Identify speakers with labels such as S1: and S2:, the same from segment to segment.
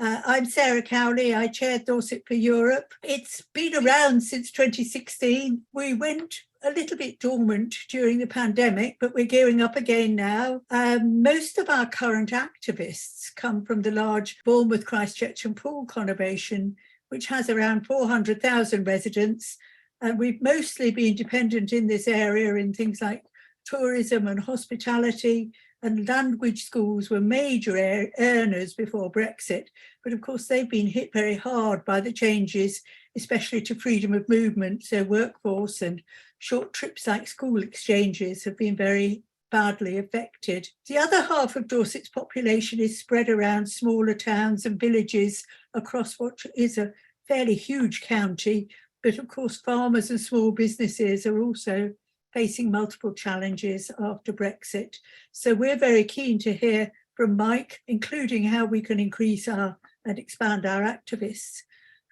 S1: I'm Sarah Cowley. I chair Dorset for Europe. It's been around since 2016. We went a little bit dormant during the pandemic, but we're gearing up again now. Most of our current activists come from the large Bournemouth, Christchurch and Poole conurbation, which has around 400,000 residents. And we've mostly been dependent in this area in things like tourism and hospitality, and language schools were major earners before Brexit. But of course, they've been hit very hard by the changes, especially to freedom of movement. So workforce and short trips like school exchanges have been very badly affected. The other half of Dorset's population is spread around smaller towns and villages across what is a fairly huge county. But of course, farmers and small businesses are also facing multiple challenges after Brexit. So we're very keen to hear from Mike, including how we can increase and expand our activists.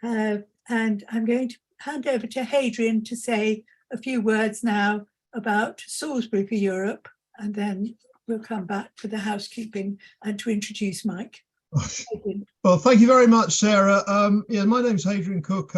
S1: And I'm going to hand over to Hadrian to say a few words now about Salisbury for Europe, and then we'll come back to the housekeeping and to introduce Mike.
S2: Well, thank you very much, Sarah. My name's Hadrian Cook.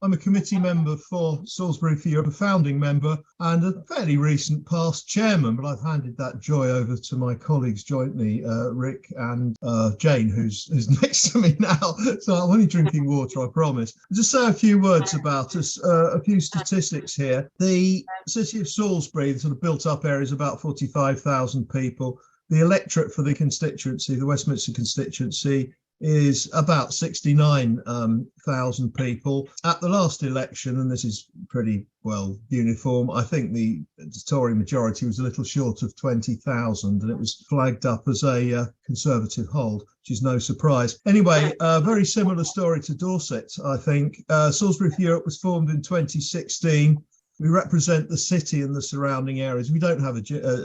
S2: I'm a committee member for Salisbury for Europe, a founding member and a fairly recent past chairman, but I've handed that joy over to my colleagues jointly, Rick and Jane, who's next to me now. So I'm only drinking water, I promise. Just say a few words about us, a few statistics here. The city of Salisbury, the sort of built up area, is about 45,000 people. The electorate for the constituency, the Westminster constituency, is about 69,000 people. At the last election, and this is pretty well uniform, I think the Tory majority was a little short of 20,000, and it was flagged up as a Conservative hold, which is no surprise. Anyway, a very similar story to Dorset, I think. Salisbury for Europe was formed in 2016. We represent the city and the surrounding areas. We don't have a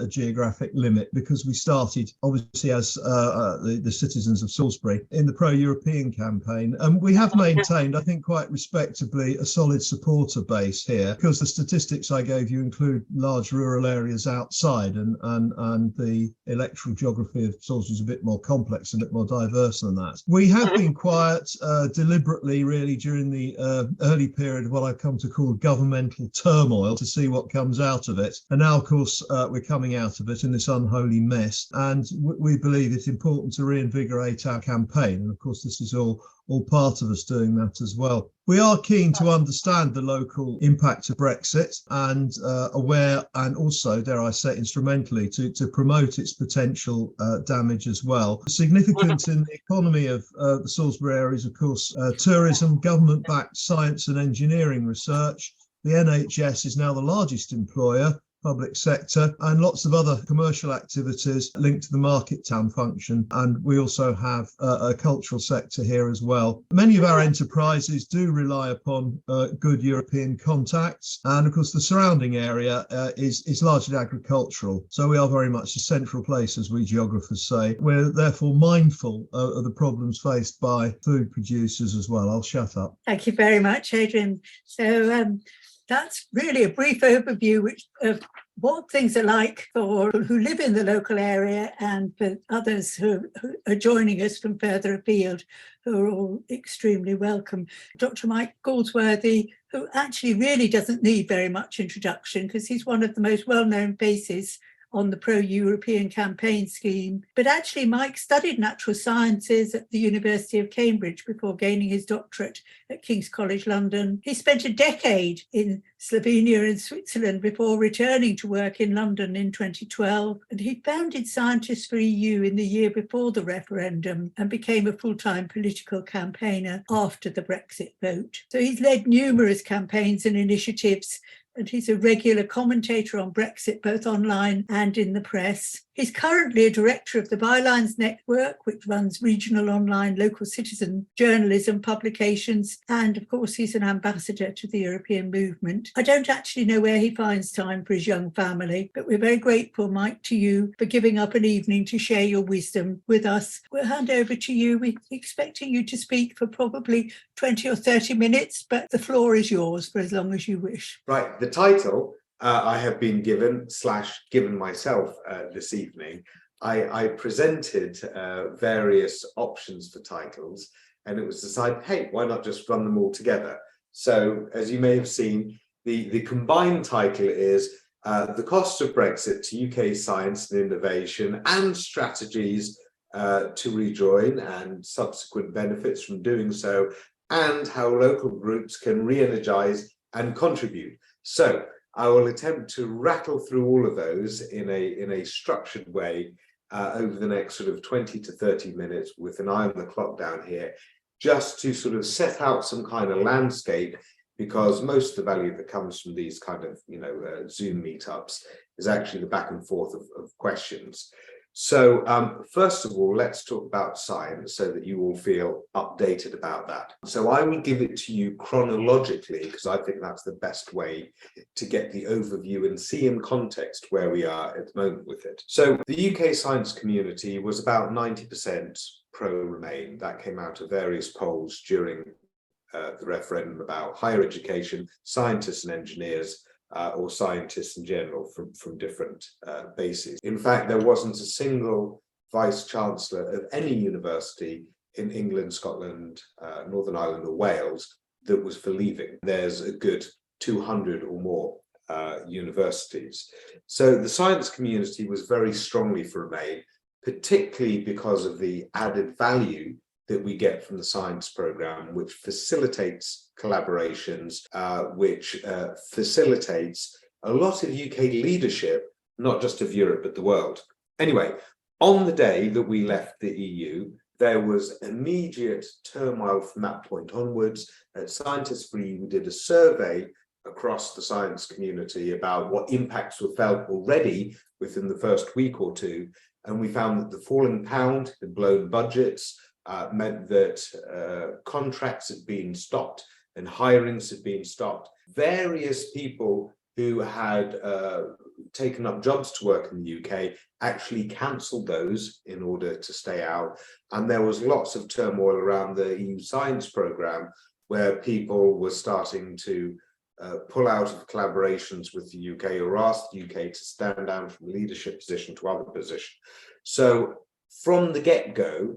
S2: geographic limit because we started, obviously, as the citizens of Salisbury in the pro-European campaign. And we have maintained, I think, quite respectably, a solid supporter base here, because the statistics I gave you include large rural areas outside, and the electoral geography of Salisbury is a bit more complex, a bit more diverse than that. We have been quiet deliberately, really, during the early period of what I've come to call governmental turmoil, to see what comes out of it. And now, of course, we're coming out of it in this unholy mess. And we believe it's important to reinvigorate our campaign. And of course, this is all part of us doing that as well. We are keen to understand the local impact of Brexit and aware, and also, dare I say, instrumentally to promote its potential damage as well. Significant in the economy of the Salisbury area is, of course, tourism, government-backed science and engineering research. The NHS is now the largest employer, public sector, and lots of other commercial activities linked to the market town function. And we also have a cultural sector here as well. Many of our enterprises do rely upon good European contacts. And of course, the surrounding area is largely agricultural. So we are very much a central place, as we geographers say. We're therefore mindful of the problems faced by food producers as well. I'll shut up.
S1: Thank you very much, Adrian. So that's really a brief overview of what things are like for people who live in the local area and for others who are joining us from further afield, who are all extremely welcome. Dr Mike Galsworthy, who actually really doesn't need very much introduction because he's one of the most well-known faces on the pro-European campaign scheme. But actually, Mike studied natural sciences at the University of Cambridge before gaining his doctorate at King's College London. He spent a decade in Slovenia and Switzerland before returning to work in London in 2012. And he founded Scientists for EU in the year before the referendum and became a full-time political campaigner after the Brexit vote. So he's led numerous campaigns and initiatives, and he's a regular commentator on Brexit, both online and in the press. He's currently a director of the Bylines Network, which runs regional online local citizen journalism publications. And of course, he's an ambassador to the European movement. I don't actually know where he finds time for his young family, but we're very grateful, Mike, to you for giving up an evening to share your wisdom with us. We'll hand over to you. We're expecting you to speak for probably 20 or 30 minutes, but the floor is yours for as long as you wish.
S3: Right, the title I have been given myself this evening. I presented various options for titles, and it was decided, hey, why not just run them all together? So as you may have seen, the combined title is The Cost of Brexit to UK Science and Innovation and Strategies to Rejoin and Subsequent Benefits from Doing So, and How Local Groups Can Re-energize and Contribute. So I will attempt to rattle through all of those in a structured way over the next sort of 20 to 30 minutes with an eye on the clock down here, just to sort of set out some kind of landscape, because most of the value that comes from these kind of, Zoom meetups is actually the back and forth of questions. So first of all, let's talk about science so that you all feel updated about that. So I will give it to you chronologically, because I think that's the best way to get the overview and see in context where we are at the moment with it. So the UK science community was about 90% pro-Remain. That came out of various polls during the referendum about higher education, scientists and engineers, or scientists in general from different bases. In fact, there wasn't a single vice-chancellor of any university in England, Scotland, Northern Ireland or Wales that was for leaving. There's a good 200 or more universities. So the science community was very strongly for Remain, particularly because of the added value that we get from the science programme, which facilitates collaborations, which facilitates a lot of UK leadership, not just of Europe, but the world. Anyway, on the day that we left the EU, there was immediate turmoil from that point onwards. At Scientists for EU, we did a survey across the science community about what impacts were felt already within the first week or two. And we found that the falling pound, the blown budgets, meant that contracts had been stopped and hirings had been stopped. Various people who had taken up jobs to work in the UK actually cancelled those in order to stay out. And there was lots of turmoil around the EU science programme, where people were starting to pull out of collaborations with the UK or ask the UK to stand down from leadership position to other position. So from the get-go,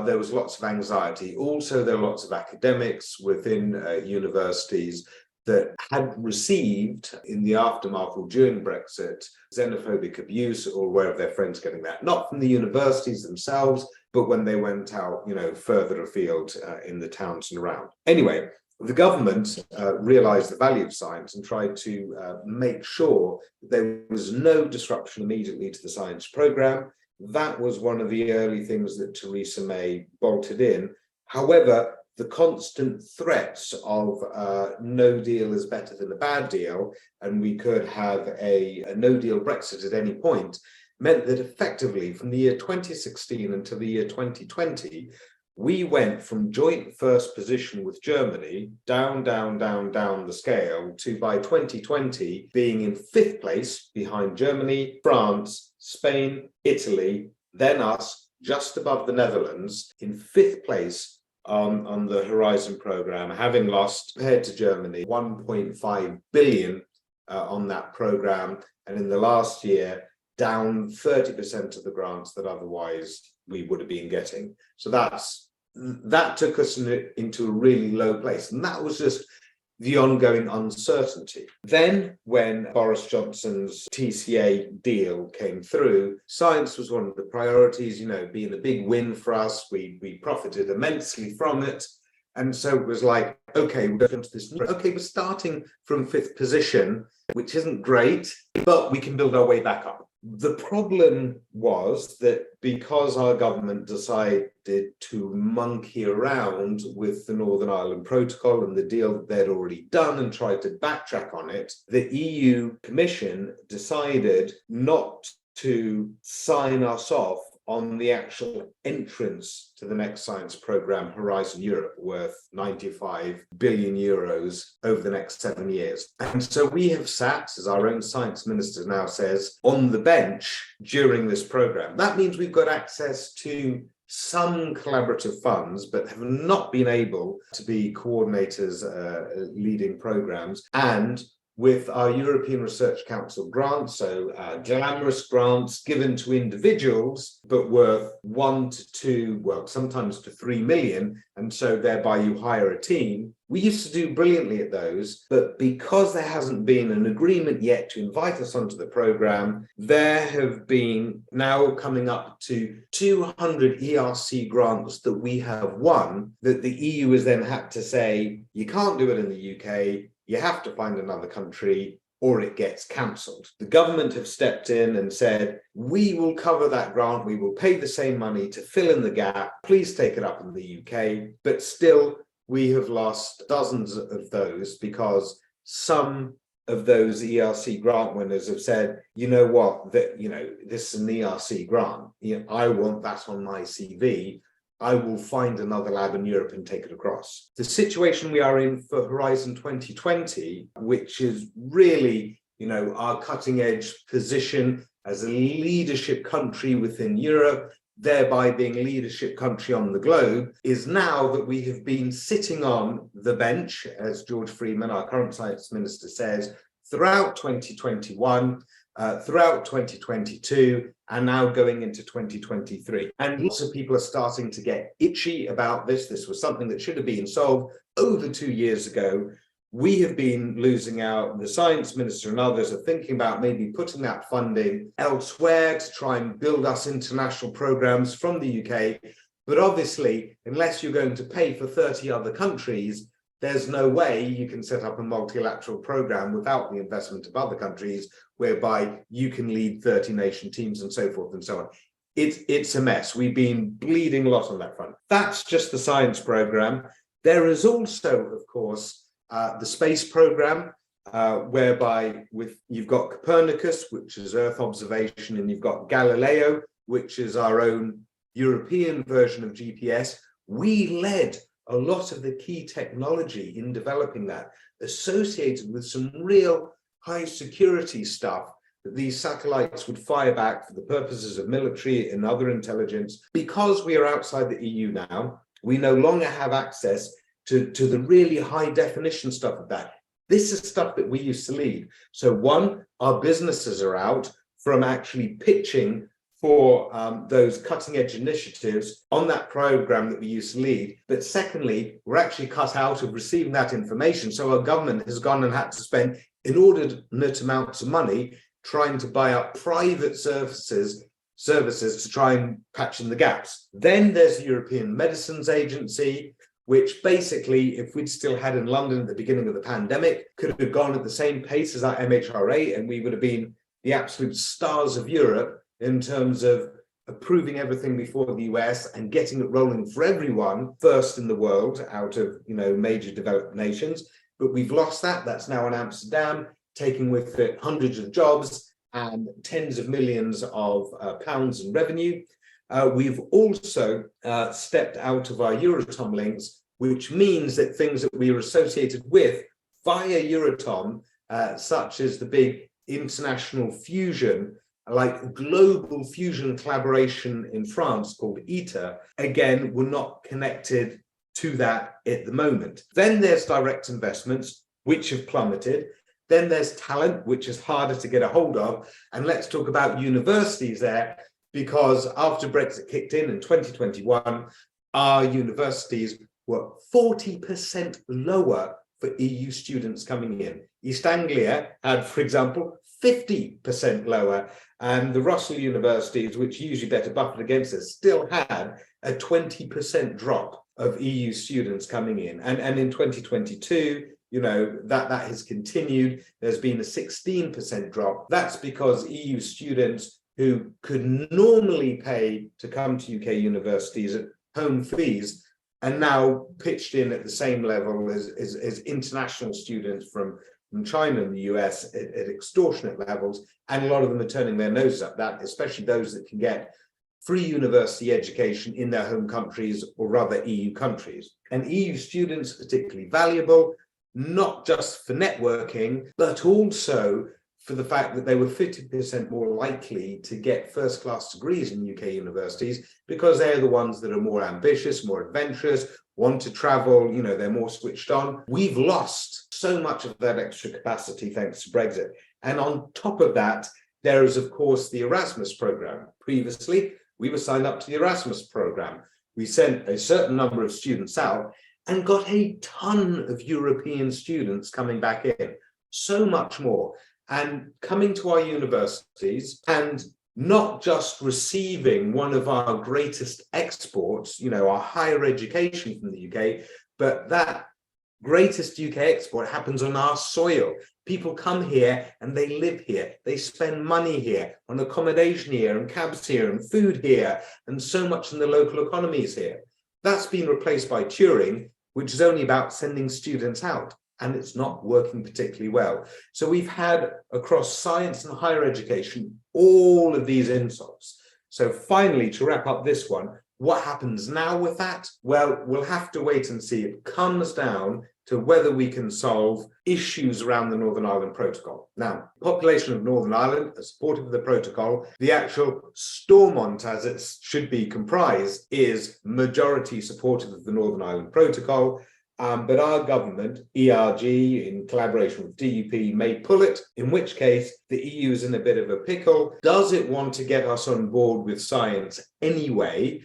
S3: there was lots of anxiety. Also, there were lots of academics within universities that had received, in the aftermath or during Brexit, xenophobic abuse, or where their friends getting that, not from the universities themselves, but when they went out, further afield in the towns and around. Anyway, the government realised the value of science and tried to make sure there was no disruption immediately to the science programme. That was one of the early things that Theresa May bolted in. However, the constant threats of no deal is better than a bad deal, and we could have a no deal Brexit at any point, meant that effectively from the year 2016 until the year 2020, we went from joint first position with Germany down the scale to, by 2020, being in 5th place behind Germany, France, Spain, Italy, then us, just above the Netherlands, in 5th place on the Horizon programme, having lost, compared to Germany, 1.5 billion on that programme, and in the last year, down 30% of the grants that otherwise we would have been getting. So that took us into a really low place, and that was just the ongoing uncertainty. Then, when Boris Johnson's TCA deal came through, science was one of the priorities, being a big win for us. We profited immensely from it. And so it was like, okay, we're going to this. Okay, we're starting from 5th position, which isn't great, but we can build our way back up. The problem was that because our government decided to monkey around with the Northern Ireland Protocol and the deal that they'd already done and tried to backtrack on it, the EU Commission decided not to sign us off on the actual entrance to the next science programme, Horizon Europe, worth 95 billion euros over the next 7 years. And so we have sat, as our own science minister now says, on the bench during this programme. That means we've got access to some collaborative funds, but have not been able to be coordinators leading programmes. And with our European Research Council grants, so glamorous grants given to individuals, but worth 1 to 2, well, sometimes to 3 million, and so thereby you hire a team. We used to do brilliantly at those, but because there hasn't been an agreement yet to invite us onto the programme, there have been now coming up to 200 ERC grants that we have won, that the EU has then had to say, you can't do it in the UK, you have to find another country or it gets cancelled. The government have stepped in and said, we will cover that grant, we will pay the same money to fill in the gap, please take it up in the UK. But still, we have lost dozens of those because some of those ERC grant winners have said, you know what, this is an ERC grant. I want that on my CV. I will find another lab in Europe and take it across. The situation we are in for Horizon 2020, which is really, our cutting edge position as a leadership country within Europe, thereby being a leadership country on the globe, is now that we have been sitting on the bench, as George Freeman, our current science minister, says, throughout 2021, throughout 2022, and now going into 2023. And lots of people are starting to get itchy about this. This was something that should have been solved over 2 years ago. We have been losing out. The science minister and others are thinking about maybe putting that funding elsewhere to try and build us international programs from the UK. But obviously, unless you're going to pay for 30 other countries, there's no way you can set up a multilateral program without the investment of other countries, whereby you can lead 30 nation teams and so forth and so on. It's a mess. We've been bleeding a lot on that front. That's just the science program. There is also, of course, the space program, whereby you've got Copernicus, which is Earth observation, and you've got Galileo, which is our own European version of GPS. We led a lot of the key technology in developing that, associated with some real high security stuff that these satellites would fire back for the purposes of military and other intelligence. Because we are outside the EU now, we no longer have access to the really high definition stuff of that. This is stuff that we used to lead. So one, our businesses are out from actually pitching for those cutting edge initiatives on that program that we used to lead. But secondly, we're actually cut out of receiving that information. So our government has gone and had to spend inordinate amounts of money trying to buy up private services to try and patch in the gaps. Then there's the European Medicines Agency, which basically, if we'd still had in London at the beginning of the pandemic, could have gone at the same pace as our MHRA, and we would have been the absolute stars of Europe in terms of approving everything before the US and getting it rolling for everyone, first in the world out of major developed nations. But we've lost that. That's now in Amsterdam, taking with it hundreds of jobs and tens of millions of pounds in revenue. We've also stepped out of our Euratom links, which means that things that we are associated with via Euratom, such as the big international fusion, like global fusion collaboration in France called ITER, again, we're not connected to that at the moment. Then there's direct investments, which have plummeted. Then there's talent, which is harder to get a hold of. And let's talk about universities there, because after Brexit kicked in 2021, our universities were 40% lower for EU students coming in. East Anglia had, for example, 50% lower, and the Russell universities, which usually better buffered against us, still had a 20% drop of EU students coming in. And in 2022, that has continued. There's been a 16% drop. That's because EU students who could normally pay to come to UK universities at home fees are now pitched in at the same level as international students from China and the US at extortionate levels, and a lot of them are turning their noses up that, especially those that can get free university education in their home countries or other EU countries. And EU students are particularly valuable, not just for networking, but also for the fact that they were 50% more likely to get first-class degrees in UK universities, because they're the ones that are more ambitious, more adventurous, want to travel, they're more switched on. We've lost so much of that extra capacity thanks to Brexit. And on top of that, there is, of course, the Erasmus program. Previously, we were signed up to the Erasmus program. We sent a certain number of students out and got a ton of European students coming back in, so much more, and coming to our universities and not just receiving one of our greatest exports, our higher education from the UK, but that greatest UK export happens on our soil. People come here and they live here. They spend money here on accommodation here and cabs here and food here, and so much in the local economies here. That's been replaced by Turing, which is only about sending students out, and it's not working particularly well. So we've had across science and higher education all of these insults. So finally, to wrap up this one, what happens now with that? Well, we'll have to wait and see. It comes down to whether we can solve issues around the Northern Ireland Protocol. Now, the population of Northern Ireland are supportive of the protocol. The actual Stormont, as it should be comprised, is majority supportive of the Northern Ireland Protocol. But our government, ERG, in collaboration with DUP, may pull it, in which case the EU is in a bit of a pickle. Does it want to get us on board with science anyway?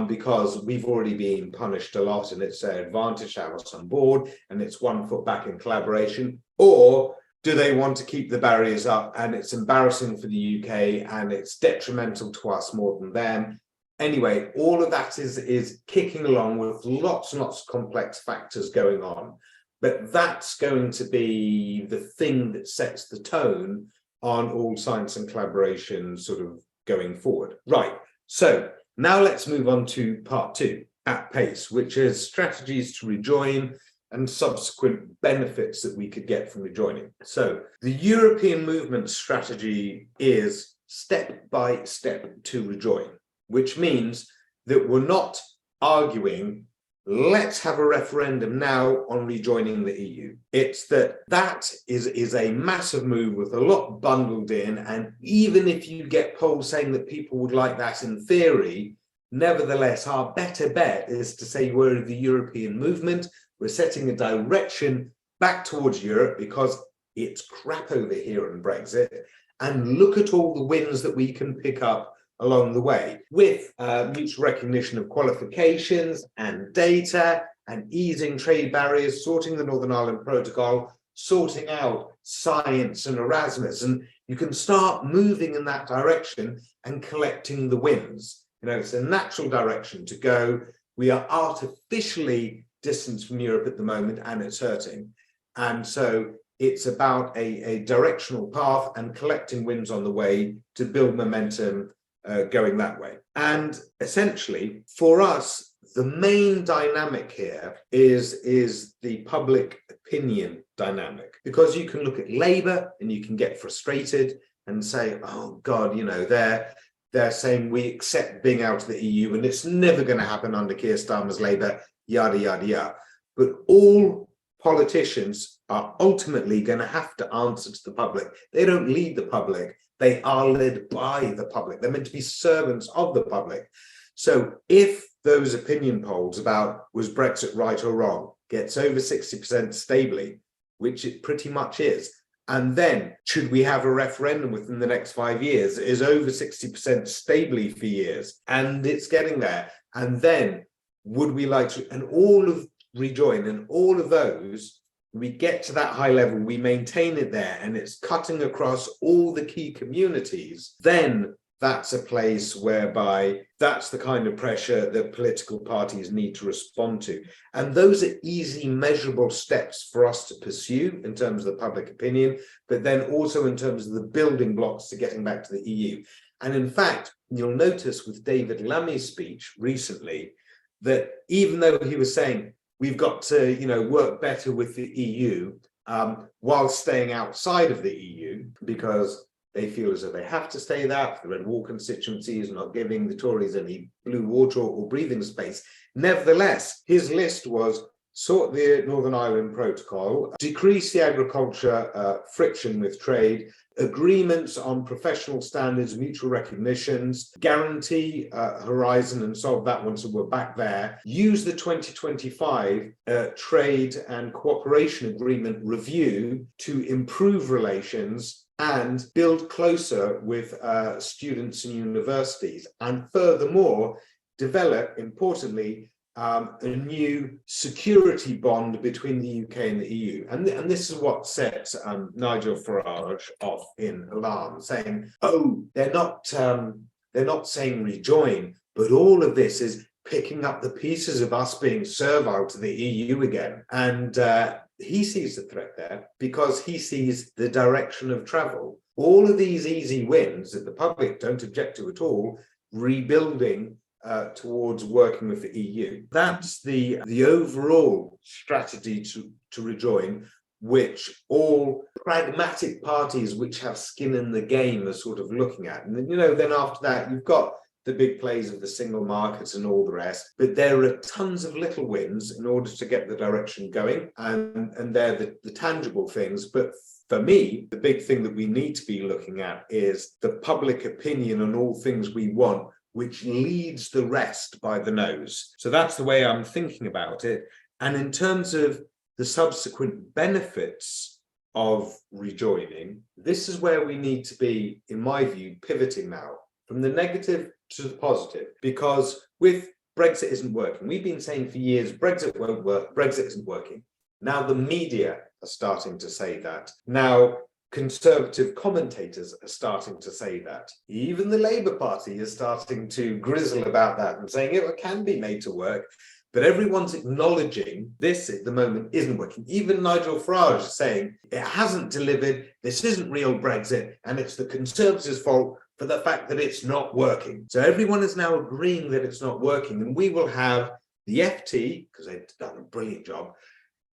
S3: Because we've already been punished a lot and it's an advantage to have us on board and it's one foot back in collaboration? Or do they want to keep the barriers up and it's embarrassing for the UK and it's detrimental to us more than them? Anyway, all of that is kicking along with lots and lots of complex factors going on. But that's going to be the thing that sets the tone on all science and collaboration sort of going forward. Right, so now let's move on to part 2, at pace, which is strategies to rejoin and subsequent benefits that we could get from rejoining. So the European movement strategy is step by step to rejoin, which means that we're not arguing, let's have a referendum now on rejoining the EU. It's that is a massive move with a lot bundled in, and even if you get polls saying that people would like that in theory, nevertheless, our better bet is to say we're the European movement, we're setting a direction back towards Europe because it's crap over here in Brexit, and look at all the wins that we can pick up along the way with mutual recognition of qualifications and data and easing trade barriers, sorting the Northern Ireland Protocol, sorting out science and Erasmus, and you can start moving in that direction and collecting the wins. It's a natural direction to go. We are artificially distanced from Europe at the moment and it's hurting. And so it's about a directional path and collecting wins on the way to build momentum going that way. And essentially, for us, the main dynamic here is the public opinion dynamic, because you can look at Labour and you can get frustrated and say, oh God, they're saying we accept being out of the EU and it's never going to happen under Keir Starmer's Labour, yada, yada, yada. But all politicians are ultimately going to have to answer to the public. They don't lead the public. They are led by the public. They're meant to be servants of the public. So if those opinion polls about was Brexit right or wrong gets over 60% stably, which it pretty much is, and then should we have a referendum within the next 5 years, it is over 60% stably for years, and it's getting there. And then would we like to, and all of rejoin and all of those, we get to that high level, we maintain it there, and it's cutting across all the key communities, then that's a place whereby that's the kind of pressure that political parties need to respond to. And those are easy, measurable steps for us to pursue in terms of the public opinion, but then also in terms of the building blocks to getting back to the EU. And in fact, you'll notice with David Lammy's speech recently that even though he was saying, we've got to, work better with the EU while staying outside of the EU because they feel as though they have to stay there for the Red Wall constituencies, not giving the Tories any blue water or breathing space. Nevertheless, his list was sort the Northern Ireland Protocol, decrease the agriculture friction with trade, agreements on professional standards, mutual recognitions, guarantee horizon and solve that one, so we're back there. Use the 2025 trade and cooperation agreement review to improve relations and build closer with students and universities. And furthermore, develop, importantly, a new security bond between the UK and the EU. And this is what sets Nigel Farage off in alarm, saying, oh, they're not saying rejoin, but all of this is picking up the pieces of us being servile to the EU again. And he sees the threat there because he sees the direction of travel. All of these easy wins that the public don't object to at all, rebuilding towards working with the EU. That's the overall strategy to rejoin, which all pragmatic parties which have skin in the game are sort of looking at. And then, then after that, you've got the big plays of the single market and all the rest, but there are tons of little wins in order to get the direction going, and they're the tangible things. But for me, the big thing that we need to be looking at is the public opinion on all things we want, which leads the rest by the nose. So that's the way I'm thinking about it. And in terms of the subsequent benefits of rejoining, this is where we need to be, in my view, pivoting now from the negative to the positive, because with Brexit isn't working. We've been saying for years, Brexit won't work, Brexit isn't working. Now the media are starting to say that. Now conservative commentators are starting to say that. Even the Labour Party is starting to grizzle about that and saying it can be made to work. But everyone's acknowledging this at the moment isn't working. Even Nigel Farage is saying it hasn't delivered, this isn't real Brexit, and it's the Conservatives' fault for the fact that it's not working. So everyone is now agreeing that it's not working, and we will have the FT, because they've done a brilliant job,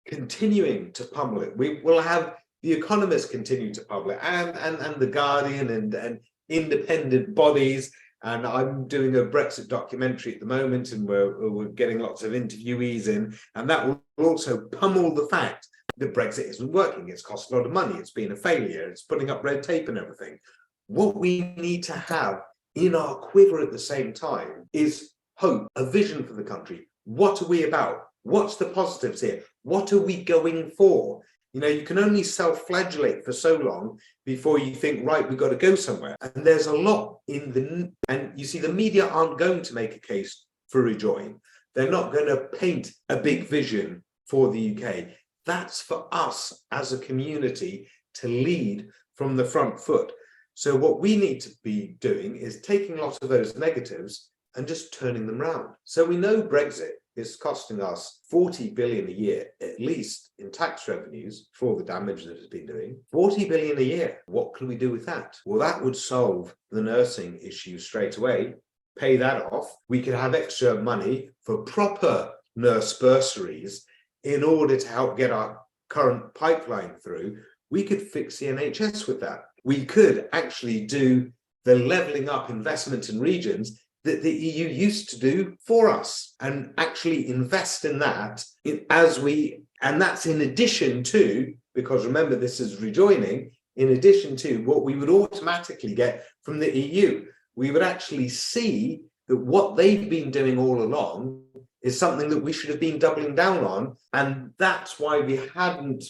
S3: continuing to pummel it. We will have the Economist continue to pummel it, and the Guardian and independent bodies. And I'm doing a Brexit documentary at the moment, and we're getting lots of interviewees in, and that will also pummel the fact that Brexit isn't working. It's cost a lot of money. It's been a failure. It's putting up red tape and everything. What we need to have in our quiver at the same time is hope, a vision for the country. What are we about? What's the positives here? What are we going for? You can only self-flagellate for so long before you think, right, we've got to go somewhere. And there's a lot and you see, the media aren't going to make a case for rejoin. They're not going to paint a big vision for the UK. That's for us as a community to lead from the front foot. So what we need to be doing is taking lots of those negatives and just turning them round. So we know Brexit is costing us 40 billion a year, at least in tax revenues, for all the damage that it's been doing. 40 billion a year. What can we do with that? Well, that would solve the nursing issue straight away. Pay that off. We could have extra money for proper nurse bursaries in order to help get our current pipeline through. We could fix the NHS with that. We could actually do the levelling up investment in regions that the EU used to do for us, and actually invest in that and that's in addition to, because remember this is rejoining, in addition to what we would automatically get from the EU. We would actually see that what they've been doing all along is something that we should have been doubling down on, and that's why we hadn't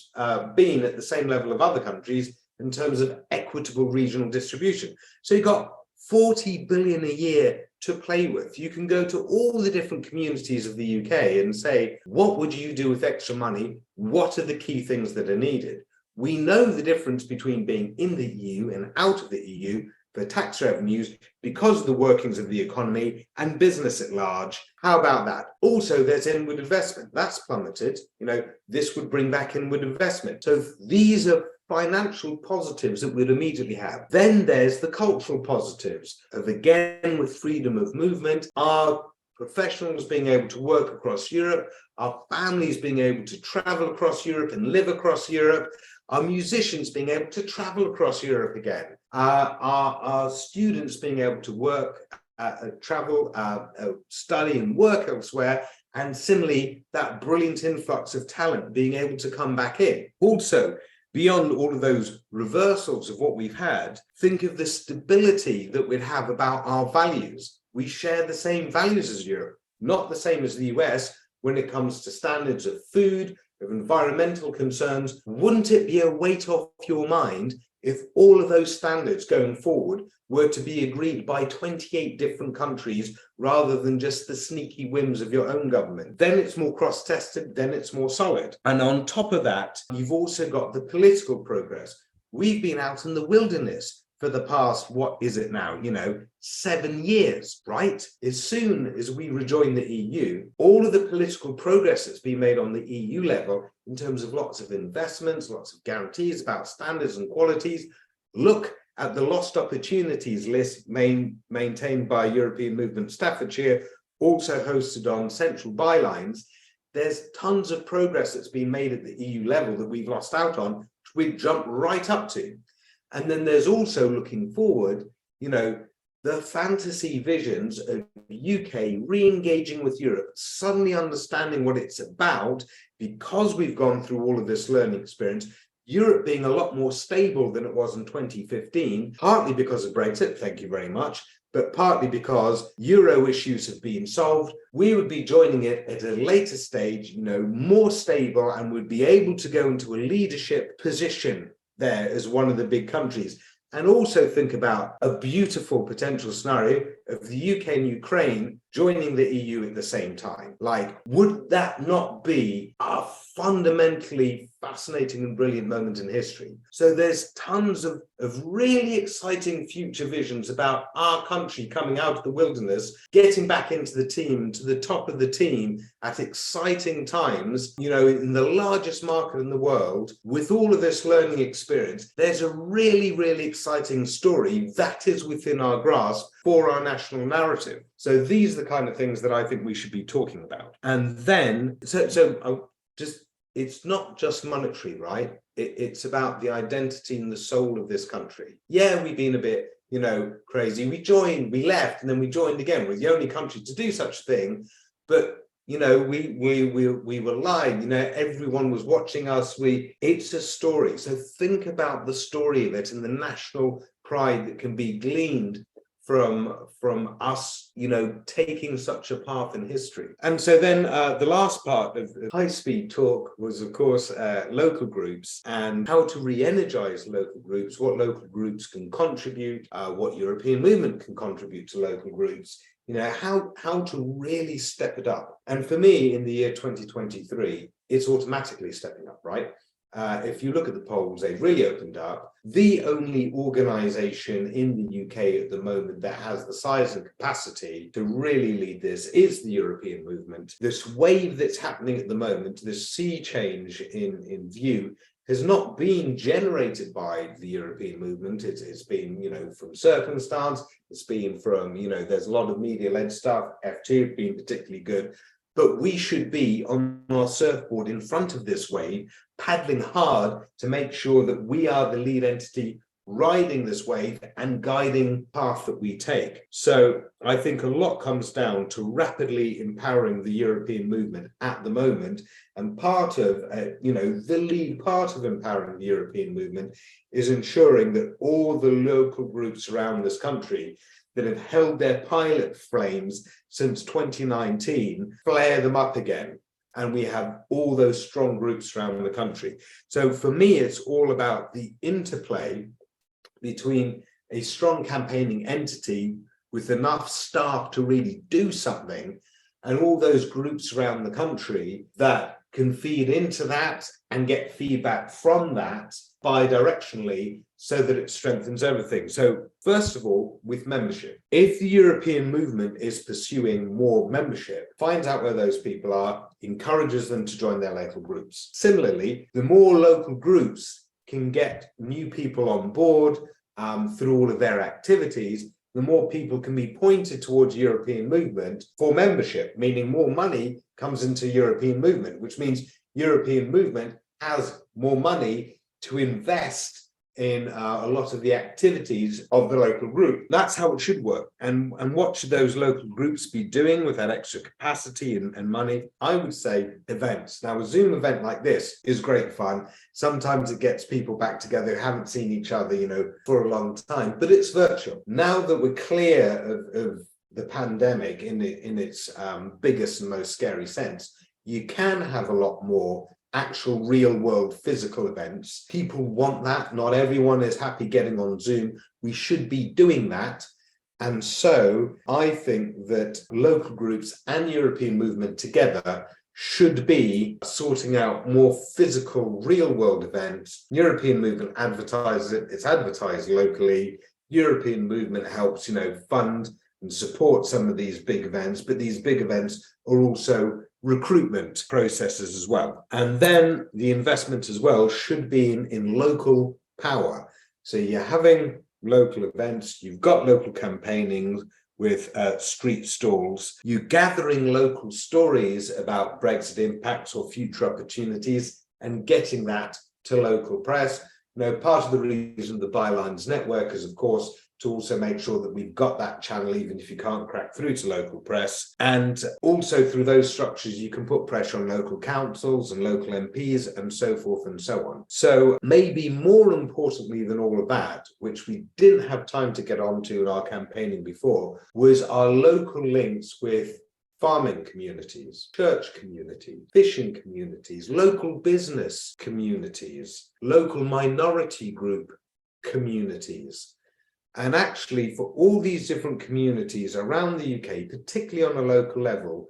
S3: been at the same level of other countries in terms of equitable regional distribution. So you've got 40 billion a year to play with. You can go to all the different communities of the UK and say, what would you do with extra money? What are the key things that are needed? We know the difference between being in the EU and out of the EU for tax revenues because of the workings of the economy and business at large. How about that? Also, there's inward investment. That's plummeted. This would bring back inward investment. So these are financial positives that we'd immediately have. Then there's the cultural positives of, again, with freedom of movement, our professionals being able to work across Europe, our families being able to travel across Europe and live across Europe, our musicians being able to travel across Europe again, our students being able to work, travel, study and work elsewhere, and similarly, that brilliant influx of talent being able to come back in. Also, beyond all of those reversals of what we've had, think of the stability that we'd have about our values. We share the same values as Europe, not the same as the US when it comes to standards of food, of environmental concerns. Wouldn't it be a weight off your mind if all of those standards going forward were to be agreed by 28 different countries rather than just the sneaky whims of your own government? Then it's more cross-tested, then it's more solid. And on top of that, you've also got the political progress. We've been out in the wilderness for the past, what is it now, 7 years, right? As soon as we rejoin the EU, all of the political progress that's been made on the EU level in terms of lots of investments, lots of guarantees about standards and qualities. Look at the lost opportunities list maintained by European Movement Staffordshire, also hosted on Central Bylines. There's tons of progress that's been made at the EU level that we've lost out on, which we've jumped right up to. And then there's also, looking forward, the fantasy visions of UK re-engaging with Europe, suddenly understanding what it's about because we've gone through all of this learning experience, Europe being a lot more stable than it was in 2015, partly because of Brexit, thank you very much, but partly because Euro issues have been solved. We would be joining it at a later stage, more stable, and would be able to go into a leadership position there as one of the big countries. And also think about a beautiful potential scenario of the UK and Ukraine joining the EU at the same time. Would that not be a fundamentally fascinating and brilliant moment in history? So there's tons of really exciting future visions about our country coming out of the wilderness, getting back into the team, to the top of the team at exciting times, in the largest market in the world, with all of this learning experience. There's a really, really exciting story that is within our grasp for our national narrative. So these are the kind of things that I think we should be talking about. And then, it's not just monetary, right? It's about the identity and the soul of this country. Yeah, we've been a bit, crazy. We left, and then we joined again. We're the only country to do such a thing. But, we were live, everyone was watching us. It's a story. So think about the story of it and the national pride that can be gleaned from us, taking such a path in history. And so then the last part of the high-speed talk was, of course, local groups and how to re-energize local groups, what local groups can contribute, what European movement can contribute to local groups, how to really step it up. And for me, in the year 2023, it's automatically stepping up, right? If you look at the polls, they've really opened up. The only organization in the UK at the moment that has the size and capacity to really lead this is the European movement. This wave that's happening at the moment, this sea change in view, has not been generated by the European movement. It's been, from circumstance. It's been from, there's a lot of media-led stuff. F2 being particularly good. But we should be on our surfboard in front of this wave, paddling hard to make sure that we are the lead entity riding this wave and guiding the path that we take. So I think a lot comes down to rapidly empowering the European movement at the moment. And part of, the lead part of empowering the European movement is ensuring that all the local groups around this country that have held their pilot flames since 2019, flare them up again. And we have all those strong groups around the country. So for me, it's all about the interplay between a strong campaigning entity with enough staff to really do something, and all those groups around the country that can feed into that and get feedback from that bi-directionally so that it strengthens everything. So first of all, with membership, if the European movement is pursuing more membership, finds out where those people are, encourages them to join their local groups. Similarly, the more local groups can get new people on board through all of their activities, the more people can be pointed towards European movement for membership, meaning more money comes into European movement, which means European movement has more money to invest in a lot of the activities of the local group. That's how it should work. And what should those local groups be doing with that extra capacity and money? I would say events. Now, a Zoom event like this is great fun. Sometimes it gets people back together who haven't seen each other, for a long time, but it's virtual. Now that we're clear of the pandemic in its biggest and most scary sense, you can have a lot more actual real world physical events. People want that. Not everyone is happy getting on Zoom. We should be doing that. And so I think that local groups and European movement together should be sorting out more physical real world events. European movement advertises it. It's advertised locally. European movement helps, fund and support some of these big events, but these big events are also recruitment processes as well. And then the investment as well should be in local power. So you're having local events, you've got local campaigning with street stalls, you're gathering local stories about Brexit impacts or future opportunities and getting that to local press. Part of the reason the Bylines Network is, of course, to also make sure that we've got that channel, even if you can't crack through to local press. And also through those structures, you can put pressure on local councils and local MPs and so forth and so on. So maybe more importantly than all of that, which we didn't have time to get onto in our campaigning before, was our local links with farming communities, church communities, fishing communities, local business communities, local minority group communities. And actually, for all these different communities around the UK, particularly on a local level,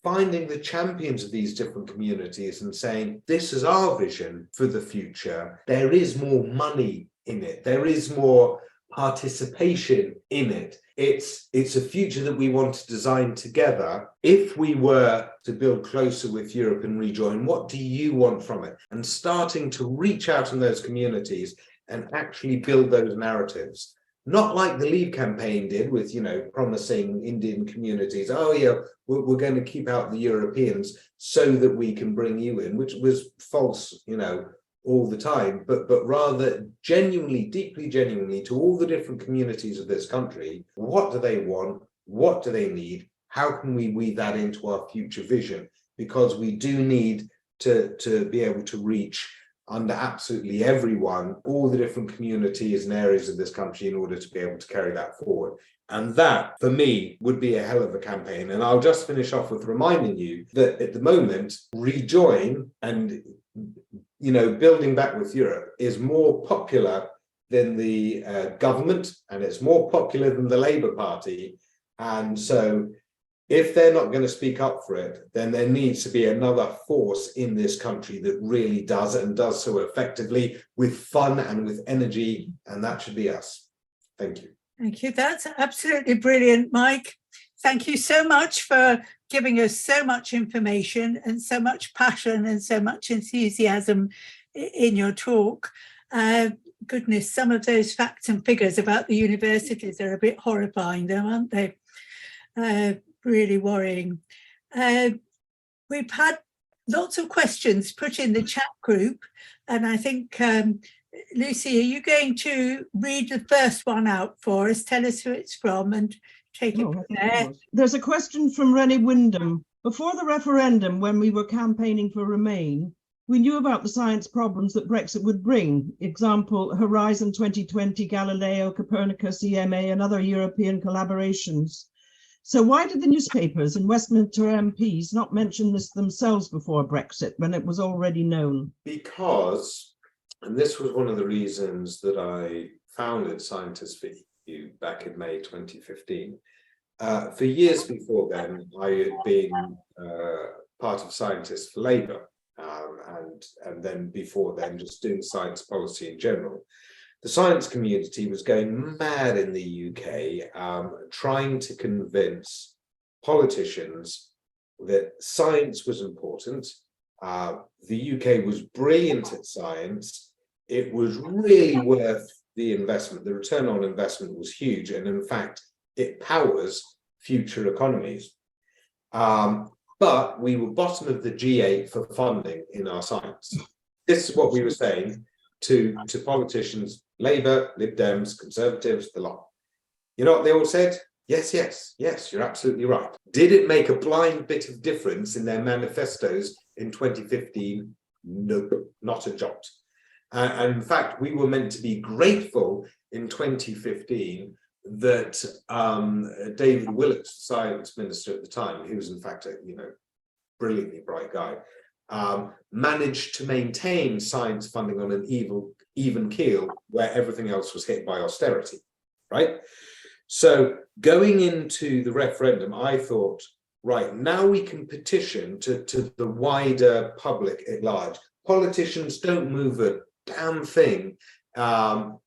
S3: finding the champions of these different communities and saying, this is our vision for the future. There is more money in it. There is more participation in it. It's a future that we want to design together. If we were to build closer with Europe and rejoin, what do you want from it? And starting to reach out in those communities and actually build those narratives. Not like the Leave campaign did with, promising Indian communities, oh yeah, we're going to keep out the Europeans so that we can bring you in, which was false, all the time, but rather genuinely, deeply genuinely to all the different communities of this country, what do they want? What do they need? How can we weave that into our future vision? Because we do need to be able to reach under absolutely everyone, all the different communities and areas of this country in order to be able to carry that forward. And that, for me, would be a hell of a campaign. And I'll just finish off with reminding you that at the moment, rejoin and, building back with Europe is more popular than the government, and it's more popular than the Labour Party. And so if they're not going to speak up for it, then there needs to be another force in this country that really does and does so effectively with fun and with energy, and that should be us. Thank you.
S1: Thank you. That's absolutely brilliant, Mike. Thank you so much for giving us so much information and so much passion and so much enthusiasm in your talk. Goodness, some of those facts and figures about the universities are a bit horrifying, though, aren't they? Really worrying. We've had lots of questions put in the chat group, and I think, Lucy, are you going to read the first one out for us? Tell us who it's from and take it from there.
S4: There's a question from Rennie Wyndham. Before the referendum, when we were campaigning for Remain, we knew about the science problems that Brexit would bring. Example, Horizon 2020, Galileo, Copernicus, EMA, and other European collaborations. So why did the newspapers and Westminster MPs not mention this themselves before Brexit when it was already known?
S3: Because, and this was one of the reasons that I founded Scientists for EU back in May 2015. For years before then, I had been part of Scientists for Labour, and then before then, just doing science policy in general. The science community was going mad in the UK, trying to convince politicians that science was important. The UK was brilliant at science. It was really worth the investment. The return on investment was huge. And in fact, it powers future economies. But we were bottom of the G8 for funding in our science. This is what we were saying to politicians Labour, Lib Dems, Conservatives, the lot. You know what they all said? Yes, yes, yes, you're absolutely right. Did it make a blind bit of difference in their manifestos in 2015? No, not a jot. And in fact, we were meant to be grateful in 2015 that David Willetts, the science minister at the time, who was in fact a brilliantly bright guy, managed to maintain science funding on an even keel where everything else was hit by austerity, right? So going into the referendum, I thought, right, now we can petition to the wider public at large. Politicians don't move a damn thing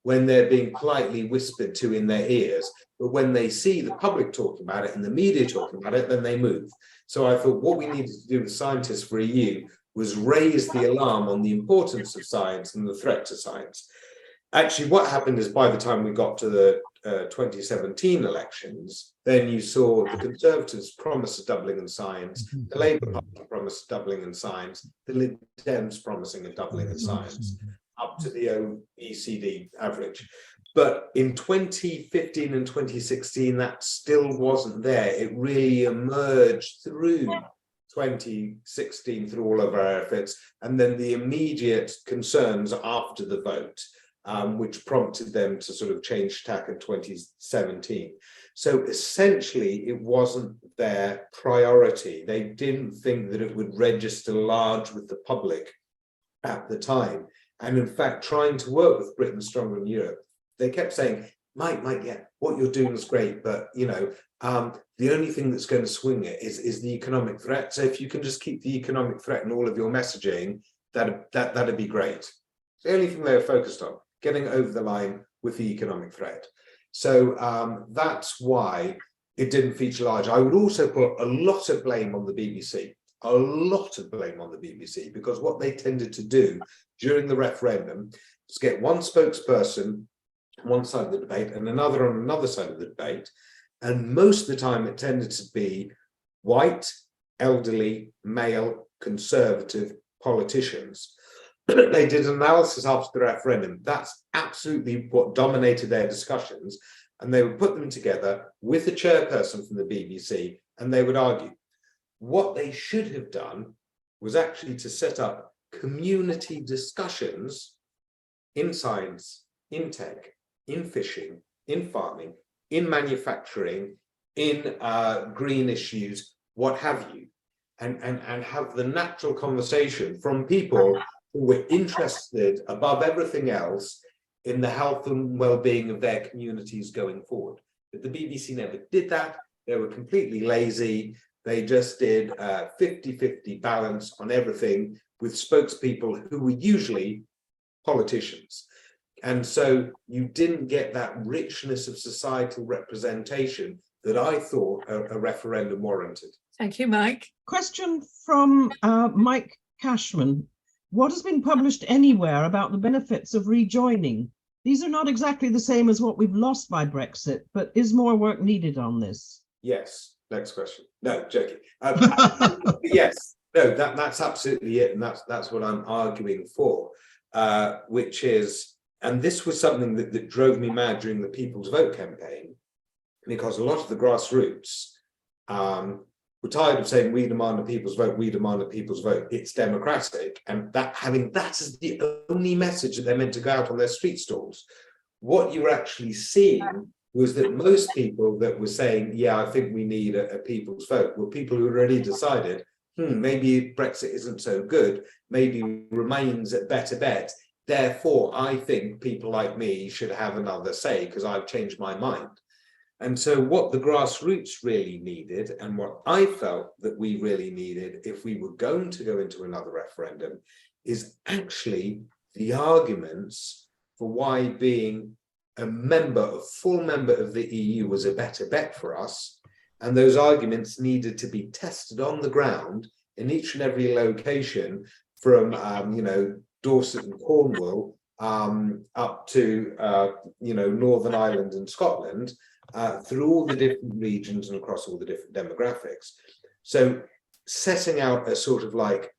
S3: when they're being politely whispered to in their ears, but when they see the public talking about it and the media talking about it, then they move. So I thought what we needed to do with Scientists for EU was raise the alarm on the importance of science and the threat to science. Actually, what happened is by the time we got to the 2017 elections, then you saw the Conservatives promise a doubling in science, the Labour Party promise a doubling in science, the Lib Dems promising a doubling in science, up to the OECD average. But in 2015 and 2016, that still wasn't there. It really emerged through 2016 through all of our efforts, and then the immediate concerns after the vote, which prompted them to sort of change tack in 2017. So essentially, it wasn't their priority. They didn't think that it would register large with the public at the time. And in fact, trying to work with Britain Stronger in Europe, they kept saying, Mike, yeah, what you're doing is great, but the only thing that's going to swing it is the economic threat. So if you can just keep the economic threat in all of your messaging, that'd be great. It's the only thing they were focused on, getting over the line with the economic threat. So that's why it didn't feature large. I would also put a lot of blame on the BBC, because what they tended to do during the referendum was get one spokesperson on one side of the debate and another on another side of the debate. And most of the time it tended to be white, elderly, male, conservative politicians. They did an analysis after the referendum. That's absolutely what dominated their discussions. And they would put them together with the chairperson from the BBC, and they would argue. What they should have done was actually to set up community discussions in science, in tech, in fishing, in farming, in manufacturing, in green issues, what have you, and have the natural conversation from people who were interested above everything else in the health and well-being of their communities going forward. But the BBC never did that. They were completely lazy. They just did 50-50 balance on everything with spokespeople who were usually politicians. And so you didn't get that richness of societal representation that I thought a referendum warranted.
S1: Thank you, Mike.
S4: Question from Mike Cashman. What has been published anywhere about the benefits of rejoining? These are not exactly the same as what we've lost by Brexit, but is more work needed on this?
S3: Yes. Next question. No, joking. Yes. No, that's absolutely it, and that's what I'm arguing for, which is, and this was something that drove me mad during the People's Vote campaign, because a lot of the grassroots were tired of saying we demand a people's vote, we demand a people's vote, it's democratic, and having that as the only message that they're meant to go out on their street stalls. What you're actually seeing was that most people that were saying, yeah, I think we need a people's vote, were people who already decided, maybe Brexit isn't so good, maybe Remain's a better bet. Therefore, I think people like me should have another say because I've changed my mind. And so what the grassroots really needed, and what I felt that we really needed if we were going to go into another referendum, is actually the arguments for why being a full member of the EU was a better bet for us. And those arguments needed to be tested on the ground in each and every location from, Dorset and Cornwall up to, Northern Ireland and Scotland, through all the different regions and across all the different demographics. So setting out a sort of like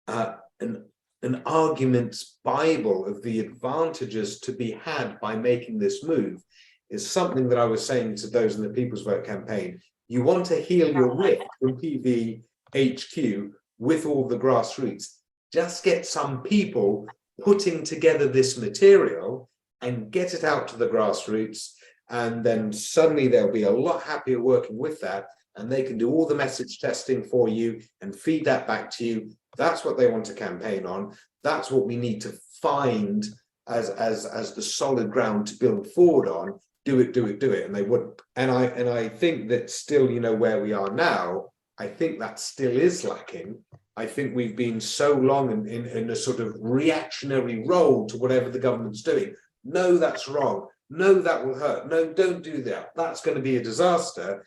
S3: an an arguments Bible of the advantages to be had by making this move is something that I was saying to those in the People's Vote campaign. You want to heal your rift from PVHQ with all the grassroots. Just get some people putting together this material and get it out to the grassroots, and then suddenly they'll be a lot happier working with that, and they can do all the message testing for you and feed that back to you. That's what they want to campaign on. That's what we need to find as the solid ground to build forward on. Do it, and they wouldn't. And I think that still, you know, where we are now, I think that still is lacking. I think we've been so long in a sort of reactionary role to whatever the government's doing. No, that's wrong. No, that will hurt. No, don't do that. That's going to be a disaster.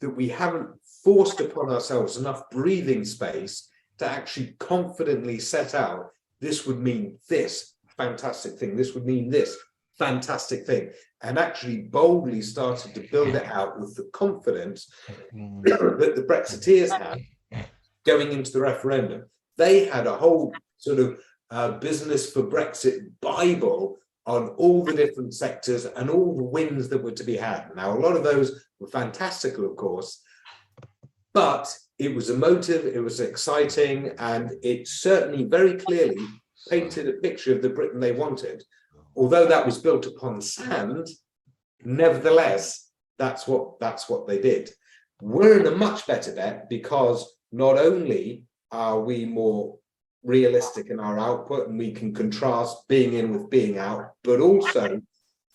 S3: That we haven't forced upon ourselves enough breathing space to actually confidently set out, this would mean this fantastic thing. This would mean this fantastic thing. And actually boldly started to build it out with the confidence that the Brexiteers had going into the referendum. They had a whole sort of business for Brexit Bible on all the different sectors and all the wins that were to be had. Now, a lot of those were fantastical, of course, but it was emotive, it was exciting, and it certainly very clearly painted a picture of the Britain they wanted. Although that was built upon sand, nevertheless, that's what they did. We're in a much better bet because not only are we more realistic in our output and we can contrast being in with being out, but also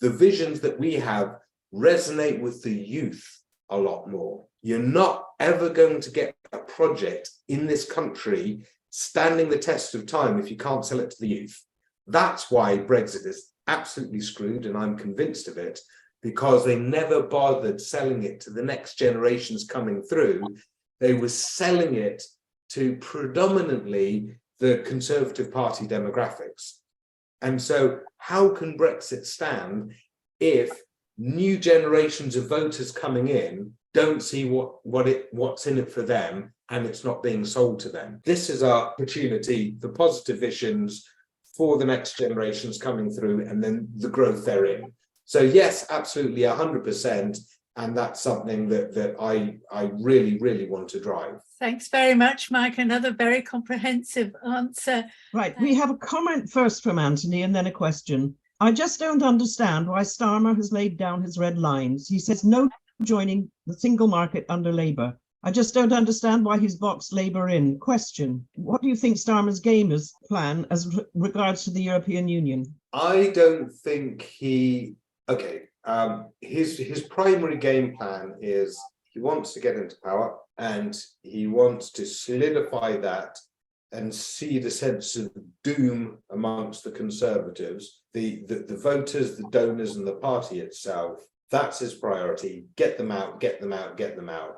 S3: the visions that we have resonate with the youth a lot more. You're not ever going to get a project in this country standing the test of time if you can't sell it to the youth. That's why Brexit is absolutely screwed, and I'm convinced of it, because they never bothered selling it to the next generations coming through. They were selling it to predominantly the Conservative Party demographics. And so how can Brexit stand if new generations of voters coming in don't see what's in it for them, and it's not being sold to them? This is our opportunity for positive visions for the next generations coming through, and then the growth therein. So yes, absolutely 100%. And that's something that I really, really want to drive.
S1: Thanks very much, Mike. Another very comprehensive answer.
S4: Right, we have a comment first from Anthony and then a question. I just don't understand why Starmer has laid down his red lines. He says no joining the single market under Labour. I just don't understand why he's boxed Labour in. Question, what do you think Starmer's game is plan as regards to the European Union?
S3: I don't think his primary game plan is he wants to get into power and he wants to solidify that and see the sense of doom amongst the Conservatives, the voters, the donors, and the party itself. That's his priority. Get them out, get them out, get them out.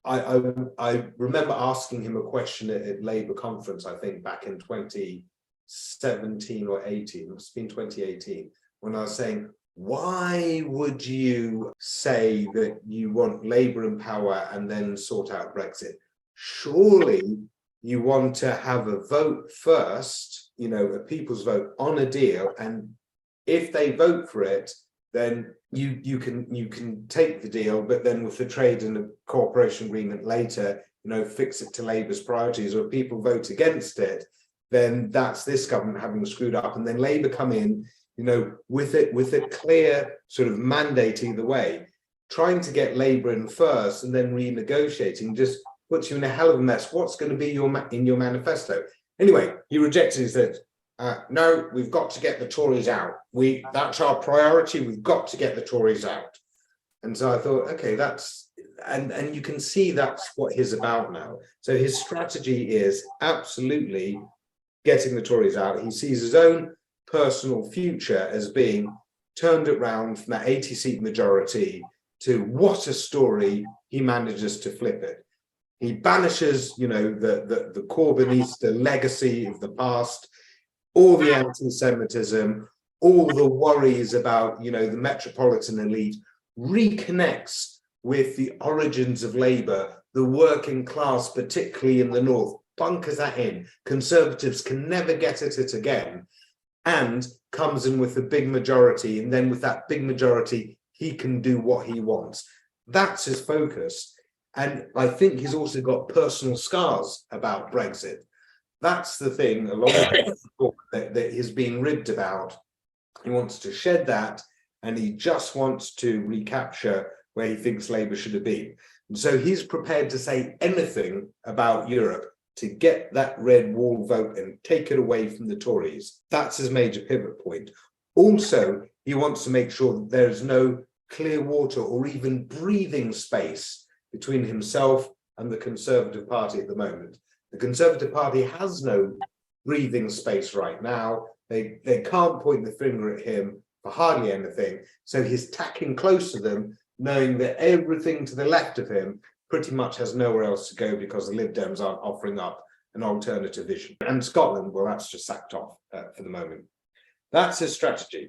S3: I remember asking him a question at Labour conference, I think back in 2017 or 18, it must have been 2018, when I was saying, why would you say that you want Labour in power and then sort out Brexit? Surely you want to have a vote first, you know, a people's vote on a deal, and if they vote for it, then you can take the deal, but then with the trade and the cooperation agreement later, you know, fix it to Labour's priorities. Or if people vote against it, then that's this government having screwed up, and then Labour come in, you know, with a clear sort of mandate either way. Trying to get Labour in first and then renegotiating just puts you in a hell of a mess. What's going to be in your manifesto? Anyway, he rejected. He said, no, we've got to get the Tories out. That's our priority. We've got to get the Tories out. And so I thought, okay, and you can see that's what he's about now. So his strategy is absolutely getting the Tories out. He sees his own personal future as being turned around from that 80-seat majority to what a story he manages to flip it. He banishes, you know, the Corbynista legacy of the past, all the anti-Semitism, all the worries about, you know, the metropolitan elite, reconnects with the origins of Labour, the working class, particularly in the north, bunkers that in. Conservatives can never get at it again, and comes in with a big majority, and then with that big majority, he can do what he wants. That's his focus. And I think he's also got personal scars about Brexit. That's the thing, along with the book that he's been ribbed about. He wants to shed that, and he just wants to recapture where he thinks Labour should have been. And so he's prepared to say anything about Europe to get that red wall vote and take it away from the Tories. That's his major pivot point. Also, he wants to make sure that there's no clear water or even breathing space between himself and the Conservative Party at the moment. The Conservative Party has no breathing space right now. They can't point the finger at him for hardly anything. So he's tacking close to them, knowing that everything to the left of him pretty much has nowhere else to go because the Lib Dems aren't offering up an alternative vision. And Scotland, well, that's just sacked off for the moment. That's his strategy.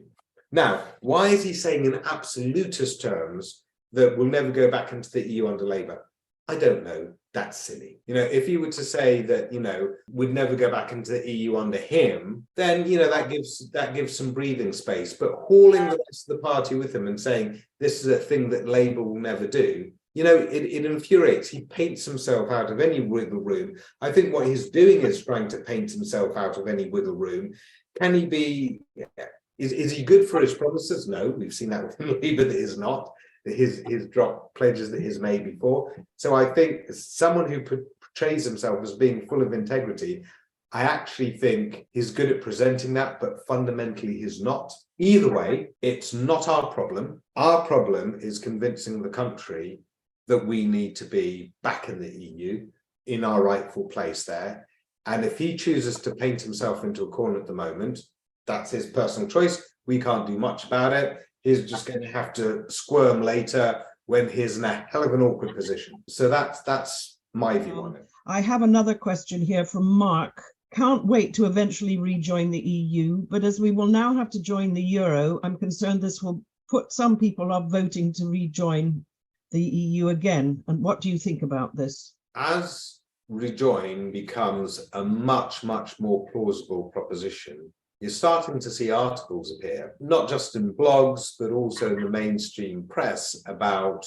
S3: Now, why is he saying in absolutist terms that we'll never go back into the EU under Labour? I don't know. That's silly. You know, if he were to say that, you know, we'd never go back into the EU under him, then, you know, that gives some breathing space. But hauling the rest of the party with him and saying this is a thing that Labour will never do, you know, it infuriates. He paints himself out of any wiggle room. I think what he's doing is trying to paint himself out of any wiggle room. Can he be, is he good for his promises? No, we've seen that with Labour that is not. His drop pledges that he's made before. So I think as someone who portrays himself as being full of integrity, I actually think he's good at presenting that, but fundamentally he's not. Either way, it's not our problem. Our problem is convincing the country that we need to be back in the EU, in our rightful place there. And if he chooses to paint himself into a corner at the moment, that's his personal choice. We can't do much about it. He's just going to have to squirm later when he's in a hell of an awkward position. So that's my view on it.
S4: I have another question here from Mark. Can't wait to eventually rejoin the EU, but as we will now have to join the euro, I'm concerned this will put some people off voting to rejoin the EU again. And what do you think about this?
S3: As rejoin becomes a much, much more plausible proposition, you're starting to see articles appear, not just in blogs, but also in the mainstream press about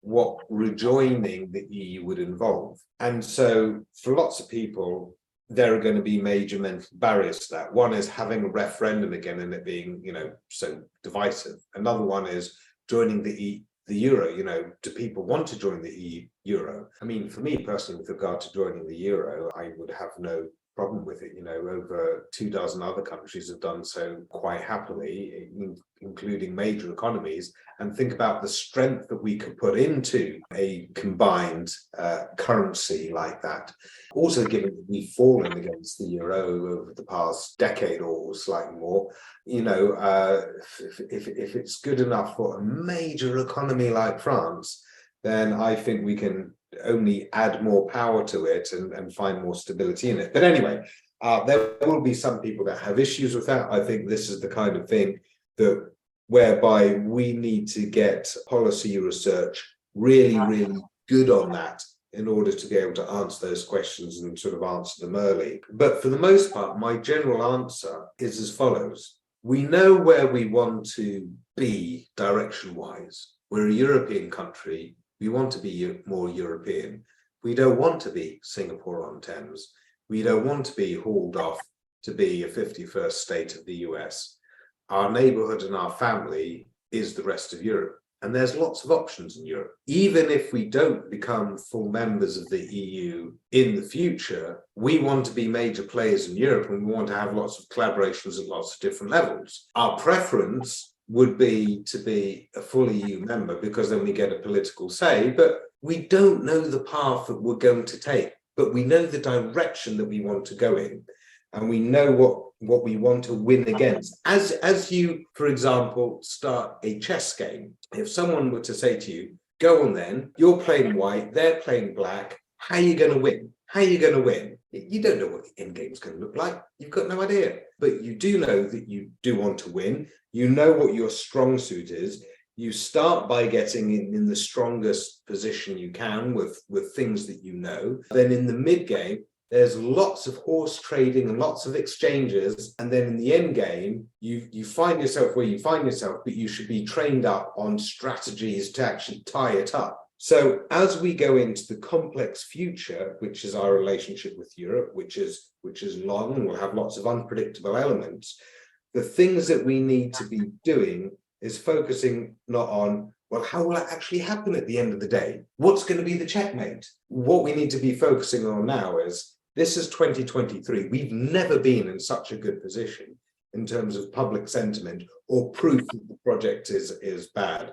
S3: what rejoining the EU would involve. And so for lots of people, there are going to be major mental barriers to that. One is having a referendum again and it being, you know, so divisive. Another one is joining the euro. You know, do people want to join the euro? I mean, for me personally, with regard to joining the euro, I would have no problem with it. You know, over 24 other countries have done so quite happily, including major economies, and think about the strength that we could put into a combined currency like that. Also, given that we've fallen against the euro over the past decade or slightly more, you know, if it's good enough for a major economy like France, then I think we can only add more power to it and find more stability in it. But anyway, there will be some people that have issues with that. I think this is the kind of thing that whereby we need to get policy research really, really good on that in order to be able to answer those questions and sort of answer them early. But for the most part, my general answer is as follows. We know where we want to be direction-wise. We're a European country. We want to be more European. We don't want to be Singapore-on-Thames. We don't want to be hauled off to be a 51st state of the US. Our neighborhood and our family is the rest of Europe. And there's lots of options in Europe. Even if we don't become full members of the EU in the future, we want to be major players in Europe and we want to have lots of collaborations at lots of different levels. Our preference would be to be a full EU member because then we get a political say, but we don't know the path that we're going to take, but we know the direction that we want to go in. And we know what we want to win against. As you, for example, start a chess game, if someone were to say to you, go on then, you're playing white, they're playing black, how are you going to win? How are you going to win? You don't know what the end game is going to look like. You've got no idea. But you do know that you do want to win. You know what your strong suit is. You start by getting in the strongest position you can with things that you know. Then in the mid game, there's lots of horse trading and lots of exchanges, and then in the end game, you find yourself where you find yourself, but you should be trained up on strategies to actually tie it up. So as we go into the complex future, which is our relationship with Europe, which is long and will have lots of unpredictable elements, the things that we need to be doing is focusing not on, well, how will it actually happen at the end of the day? What's going to be the checkmate? What we need to be focusing on now is, this is 2023. We've never been in such a good position in terms of public sentiment or proof that the project is bad.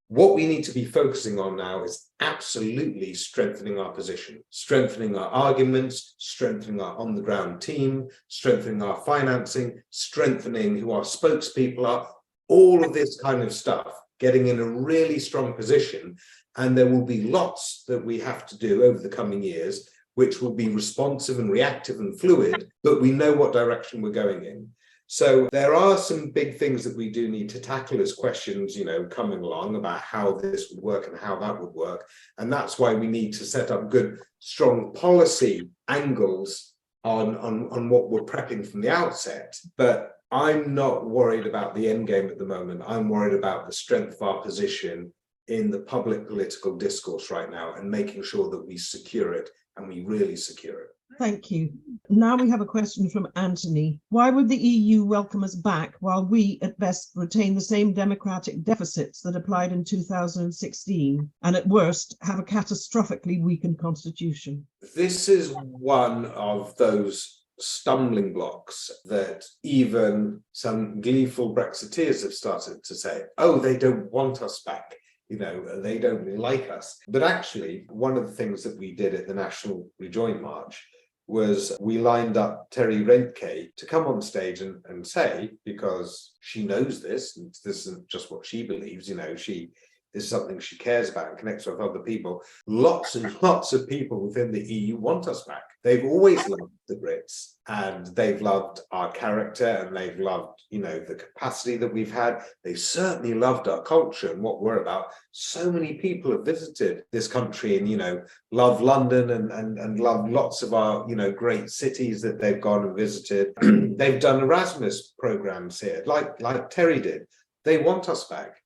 S3: What we need to be focusing on now is absolutely strengthening our position, strengthening our arguments, strengthening our on-the-ground team, strengthening our financing, strengthening who our spokespeople are, all of this kind of stuff, getting in a really strong position. And there will be lots that we have to do over the coming years, which will be responsive and reactive and fluid, but we know what direction we're going in. So there are some big things that we do need to tackle as questions, coming along about how this would work and how that would work. And that's why we need to set up good, strong policy angles on what we're prepping from the outset. But I'm not worried about the end game at the moment. I'm worried about the strength of our position in the public political discourse right now and making sure that we secure it, and we really secure it.
S4: Thank you. Now we have a question from Anthony. Why would the EU welcome us back while we, at best, retain the same democratic deficits that applied in 2016 and, at worst, have a catastrophically weakened constitution?
S3: This is one of those stumbling blocks that even some gleeful Brexiteers have started to say, oh, they don't want us back. They don't like us. But actually, one of the things that we did at the National Rejoin March was we lined up Terry Rentke to come on stage and say, because she knows this, and this isn't just what she believes, this is something she cares about and connects with other people. Lots and lots of people within the EU want us back. They've always loved the Brits, and they've loved our character, and they've loved, the capacity that we've had. They've certainly loved our culture and what we're about. So many people have visited this country and, love London and love lots of our, great cities that they've gone and visited. They've done Erasmus programs here, like Terry did. They want us back,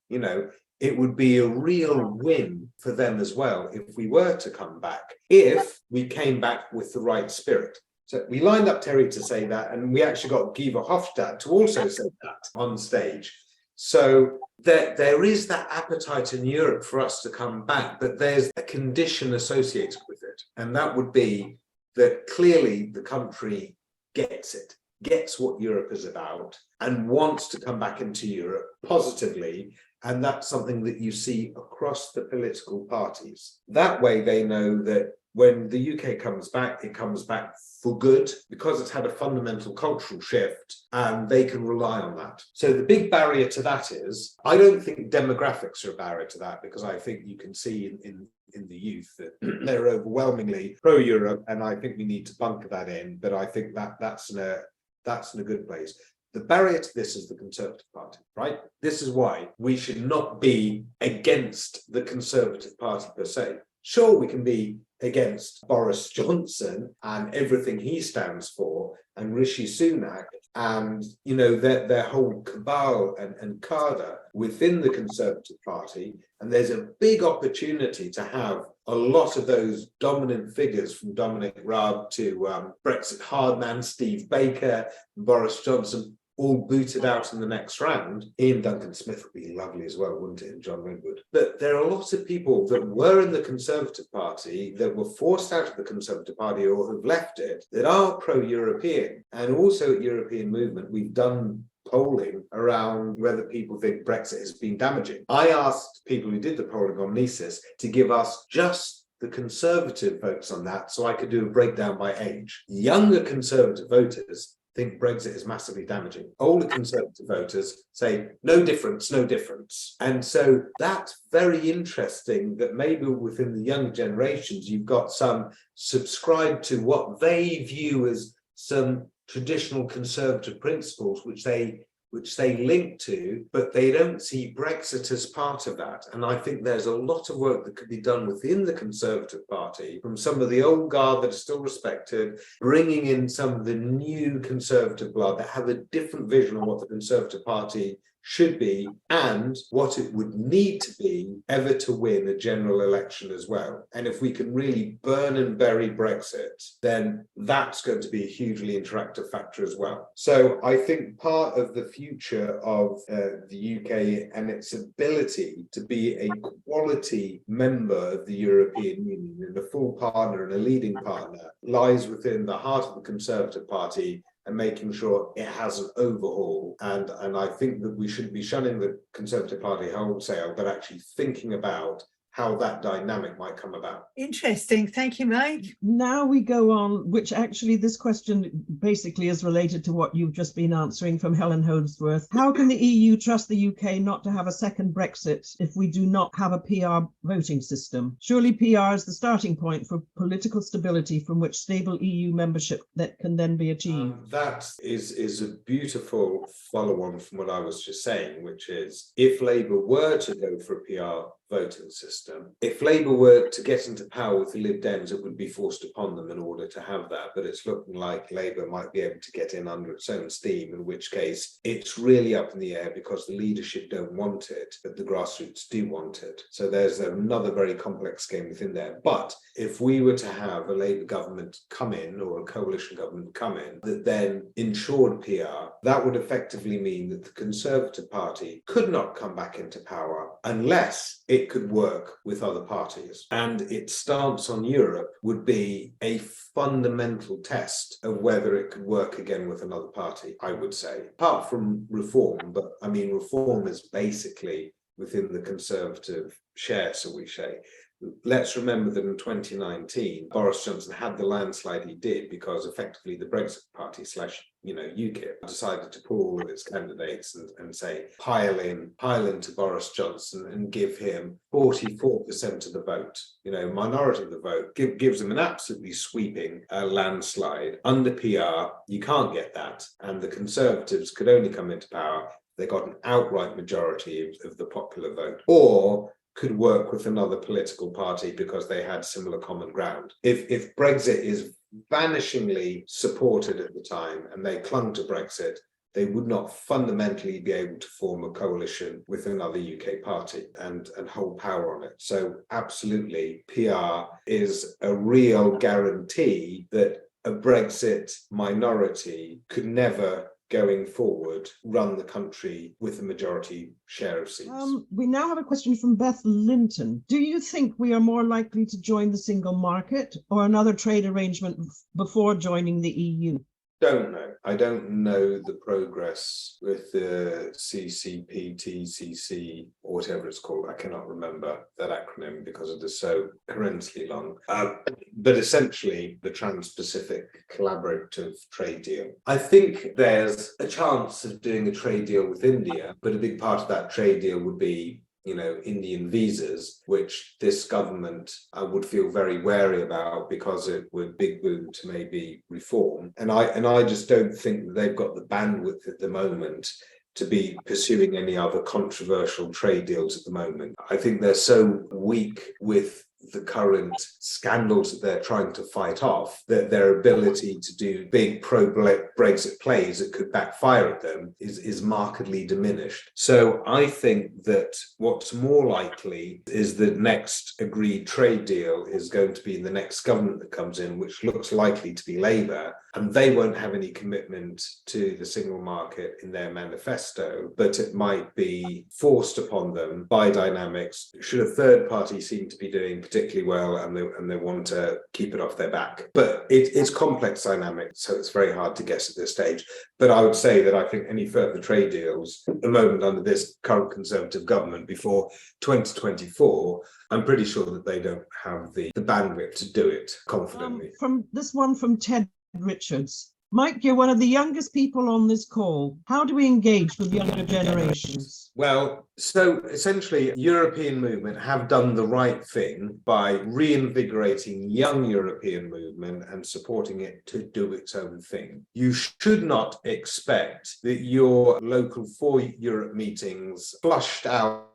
S3: It would be a real win for them as well if we were to come back, if we came back with the right spirit. So we lined up Terry to say that, and we actually got Guy Verhofstadt to also say that on stage. So there is that appetite in Europe for us to come back, but there's a condition associated with it. And that would be that clearly the country gets it, gets what Europe is about, and wants to come back into Europe positively. And that's something that you see across the political parties. That way they know that when the UK comes back, it comes back for good because it's had a fundamental cultural shift, and they can rely on that. So the big barrier to that is, I don't think demographics are a barrier to that, because I think you can see in the youth that they're overwhelmingly pro-Europe, and I think we need to bunker that in. But I think that's in a good place. The barrier to this is the Conservative Party, right? This is why we should not be against the Conservative Party per se. Sure, we can be against Boris Johnson and everything he stands for, and Rishi Sunak, and their whole cabal and cadre within the Conservative Party. And there's a big opportunity to have a lot of those dominant figures, from Dominic Raab to Brexit hardman Steve Baker, Boris Johnson, all booted out in the next round. Ian Duncan Smith would be lovely as well, wouldn't it? And John Redwood. But there are lots of people that were in the Conservative Party, that were forced out of the Conservative Party or have left it, that are pro-European. And also at European Movement, we've done polling around whether people think Brexit has been damaging. I asked people who did the polling on Mises to give us just the Conservative votes on that, so I could do a breakdown by age. Younger Conservative voters think Brexit is massively damaging. Older Conservative voters say, no difference, no difference. And so that's very interesting that maybe within the young generations, you've got some subscribe to what they view as some traditional Conservative principles, which they which they link to, but they don't see Brexit as part of that. And I think there's a lot of work that could be done within the Conservative Party, from some of the old guard that are still respected, bringing in some of the new Conservative blood that have a different vision on what the Conservative Party should be and what it would need to be ever to win a general election as well. And if we can really burn and bury Brexit, then that's going to be a hugely interactive factor as well. So I think part of the future of the UK and its ability to be a quality member of the European Union and a full partner and a leading partner lies within the heart of the Conservative Party and making sure it has an overhaul. And I think that we shouldn't be shunning the Conservative Party wholesale, but actually thinking about how that dynamic might come about.
S1: Interesting. Thank you, Mike.
S4: Now we go on, which actually this question basically is related to what you've just been answering from Helen Holdsworth. How can the EU trust the UK not to have a second Brexit if we do not have a PR voting system? Surely PR is the starting point for political stability from which stable EU membership that can then be achieved.
S3: That is a beautiful follow-on from what I was just saying, which is if Labour were to go for a PR voting system, if Labour were to get into power with the Lib Dems, it would be forced upon them in order to have that. But it's looking like Labour might be able to get in under its own steam, in which case it's really up in the air because the leadership don't want it, but the grassroots do want it. So there's another very complex game within there. But if we were to have a Labour government come in, or a coalition government come in, that then ensured PR, that would effectively mean that the Conservative Party could not come back into power unless it could work with other parties. And its stance on Europe would be a fundamental test of whether it could work again with another party, I would say. Apart from reform, but I mean, reform is basically within the Conservative share, so we say. Let's remember that in 2019, Boris Johnson had the landslide he did because effectively the Brexit Party / UKIP decided to pull all of its candidates and say, pile into Boris Johnson and give him 44% of the vote, minority of the vote, gives him an absolutely sweeping landslide. Under PR, you can't get that. And the Conservatives could only come into power if they got an outright majority of the popular vote, or could work with another political party because they had similar common ground. If Brexit is vanishingly supported at the time and they clung to Brexit, they would not fundamentally be able to form a coalition with another UK party and hold power on it. So absolutely, PR is a real guarantee that a Brexit minority could never, going forward, run the country with a majority share of seats.
S4: We now have a question from Beth Linton. Do you think we are more likely to join the single market or another trade arrangement before joining the EU?
S3: Don't know. I don't know the progress with the CCPTCC or whatever it's called. I cannot remember that acronym because it is so horrendously long. But essentially, the Trans-Pacific Collaborative Trade Deal. I think there's a chance of doing a trade deal with India, but a big part of that trade deal would be Indian visas, which this government would feel very wary about because it would big boom to maybe reform. And I just don't think that they've got the bandwidth at the moment to be pursuing any other controversial trade deals at the moment. I think they're so weak with the current scandals that they're trying to fight off, that their ability to do big pro-Brexit plays that could backfire at them is markedly diminished. So I think that what's more likely is the next agreed trade deal is going to be the next government that comes in, which looks likely to be Labour, and they won't have any commitment to the single market in their manifesto, but it might be forced upon them by dynamics. Should a third party seem to be doing particularly well and they want to keep it off their back. But it's complex dynamics, so it's very hard to guess at this stage. But I would say that I think any further trade deals at the moment under this current Conservative government before 2024, I'm pretty sure that they don't have the bandwidth to do it confidently.
S4: From this one from Ted Richards. Mike, you're one of the youngest people on this call. How do we engage with younger generations?
S3: Well, so essentially, European movement have done the right thing by reinvigorating young European movement and supporting it to do its own thing. You should not expect that your local For Europe meetings flushed out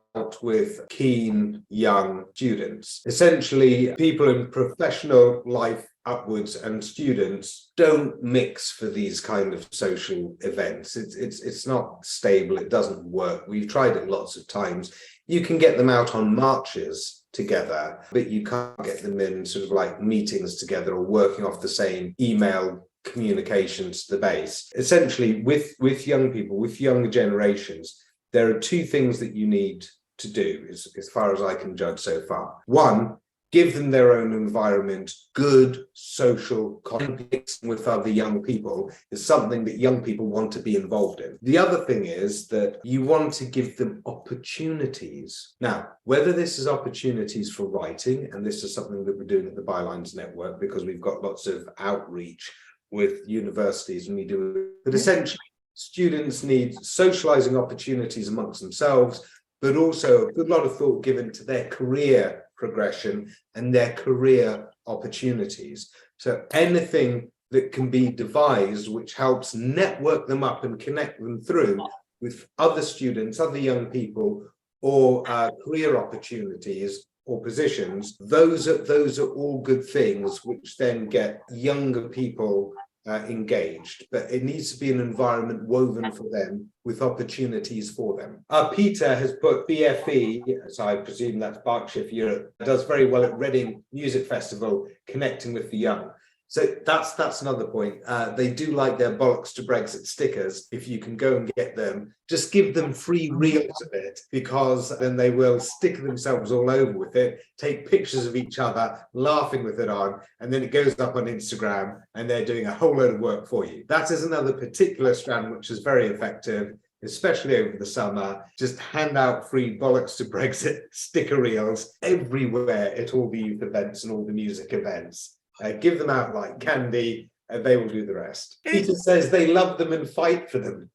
S3: with keen young students. Essentially, people in professional life upwards and students don't mix for these kind of social events. It's not stable. It doesn't work. We've tried it lots of times. You can get them out on marches together, but you can't get them in sort of like meetings together or working off the same email communications to the base. Essentially, with young people, with younger generations, there are two things that you need to do, as far as I can judge so far. One, give them their own environment. Good social context with other young people is something that young people want to be involved in. The other thing is that you want to give them opportunities. Now, whether this is opportunities for writing, and this is something that we're doing at the Bylines Network because we've got lots of outreach with universities and we do, but essentially students need socializing opportunities amongst themselves, but also a good lot of thought given to their career progression and their career opportunities. So anything that can be devised which helps network them up and connect them through with other students, other young people, or career opportunities or positions, those are all good things which then get younger people engaged, but it needs to be an environment woven for them with opportunities for them. Peter has put BFE, so I presume that's Berkshire for Europe, does very well at Reading Music Festival, connecting with the young. So that's another point. They do like their bollocks to Brexit stickers. If you can go and get them, just give them free reels of it, because then they will stick themselves all over with it, take pictures of each other, laughing with it on, and then it goes up on Instagram and they're doing a whole load of work for you. That is another particular strand which is very effective, especially over the summer. Just hand out free bollocks to Brexit sticker reels everywhere at all the youth events and all the music events. Give them out like candy, and they will do the rest. Peter says they love them and fight for them.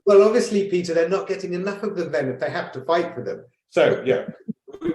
S3: Well, obviously, Peter, they're not getting enough of them then if they have to fight for them. So, yeah,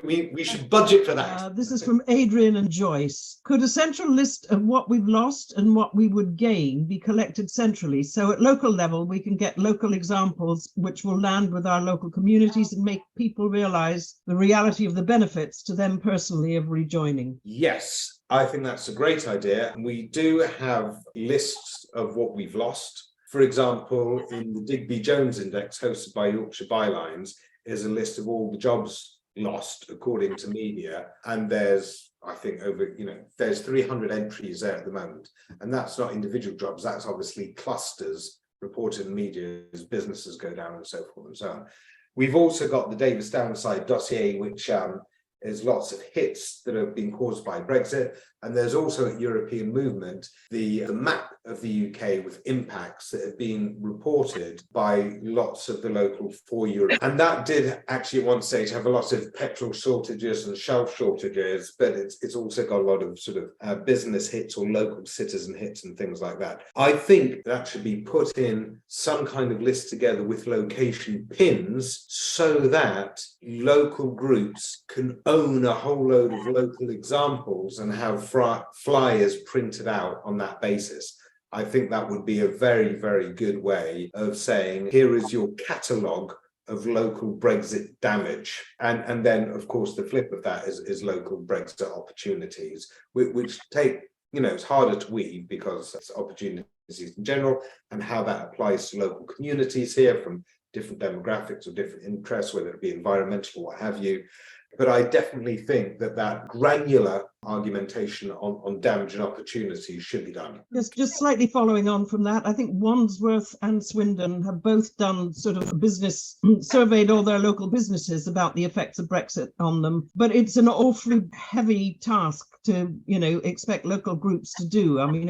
S3: we should budget for that.
S4: This is from Adrian and Joyce. Could a central list of what we've lost and what we would gain be collected centrally? So at local level, we can get local examples which will land with our local communities and make people realize the reality of the benefits to them personally of rejoining.
S3: Yes, I think that's a great idea. We do have lists of what we've lost. For example, in the Digby Jones Index hosted by Yorkshire Bylines is a list of all the jobs lost according to media, and there's, I think, over, there's 300 entries there at the moment, and that's not individual jobs, that's obviously clusters reported in media as businesses go down and so forth and so on. We've also got the Davis Downside dossier, which is lots of hits that have been caused by Brexit, and there's also a European movement, the map of the UK with impacts that have been reported by lots of the local For Europe. And that did actually at one stage have a lot of petrol shortages and shelf shortages, but it's also got a lot of sort of business hits or local citizen hits and things like that. I think that should be put in some kind of list together with location pins so that local groups can own a whole load of local examples and have flyers printed out on that basis. I think that would be a very, very good way of saying, here is your catalogue of local Brexit damage. And then, of course, the flip of that is local Brexit opportunities, which take, it's harder to weave because it's opportunities in general, and how that applies to local communities here from different demographics or different interests, whether it be environmental or what have you. But I definitely think that granular argumentation on damage and opportunity should be done.
S4: Just slightly following on from that, I think Wandsworth and Swindon have both done sort of a business, surveyed all their local businesses about the effects of Brexit on them. But it's an awfully heavy task to, expect local groups to do. I mean,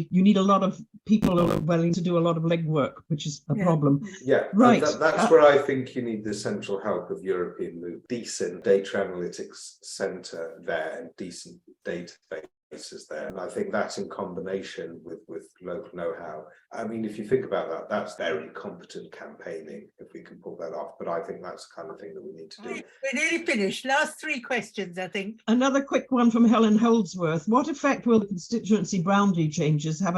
S4: you need a lot of people who are willing to do a lot of legwork, which is a problem.
S3: Yeah, right. That's where I think you need the central help of European move. Decent data analytics centre there and decent database bases there. And I think that's in combination with local know-how. I mean, if you think about that, that's very competent campaigning, if we can pull that off. But I think that's the kind of thing that we need to do.
S1: We're nearly finished. Last 3 questions, I think.
S4: Another quick one from Helen Holdsworth. What effect will the constituency boundary changes have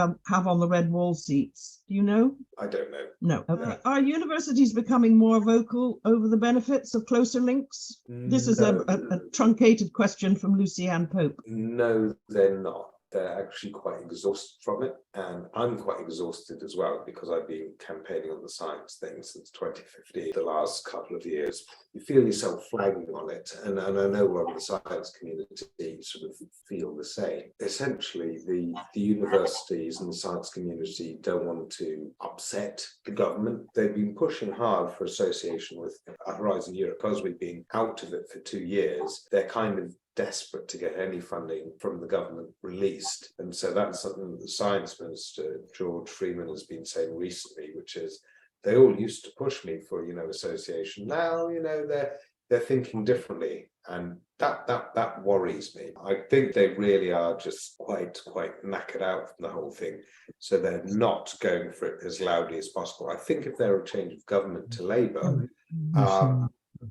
S4: on the red wall seats? Do you know?
S3: I don't know.
S4: No. Okay. Are universities becoming more vocal over the benefits of closer links? This is a truncated question from Lucy Ann Pope.
S3: No, they're not. They're actually quite exhausted from it. And I'm quite exhausted as well, because I've been campaigning on the science thing since 2015. The last couple of years, you feel yourself flagging on it. And I know a lot of the science community sort of feel the same. Essentially, the universities and the science community don't want to upset the government. They've been pushing hard for association with Horizon Europe. Because we've been out of it for 2 years, they're kind of desperate to get any funding from the government released. And so that's something that the Science Minister, George Freeman, has been saying recently, which is they all used to push me for, association. Now, they're thinking differently. And that worries me. I think they really are just quite knackered out from the whole thing. So they're not going for it as loudly as possible. I think if there were a change of government to Labour,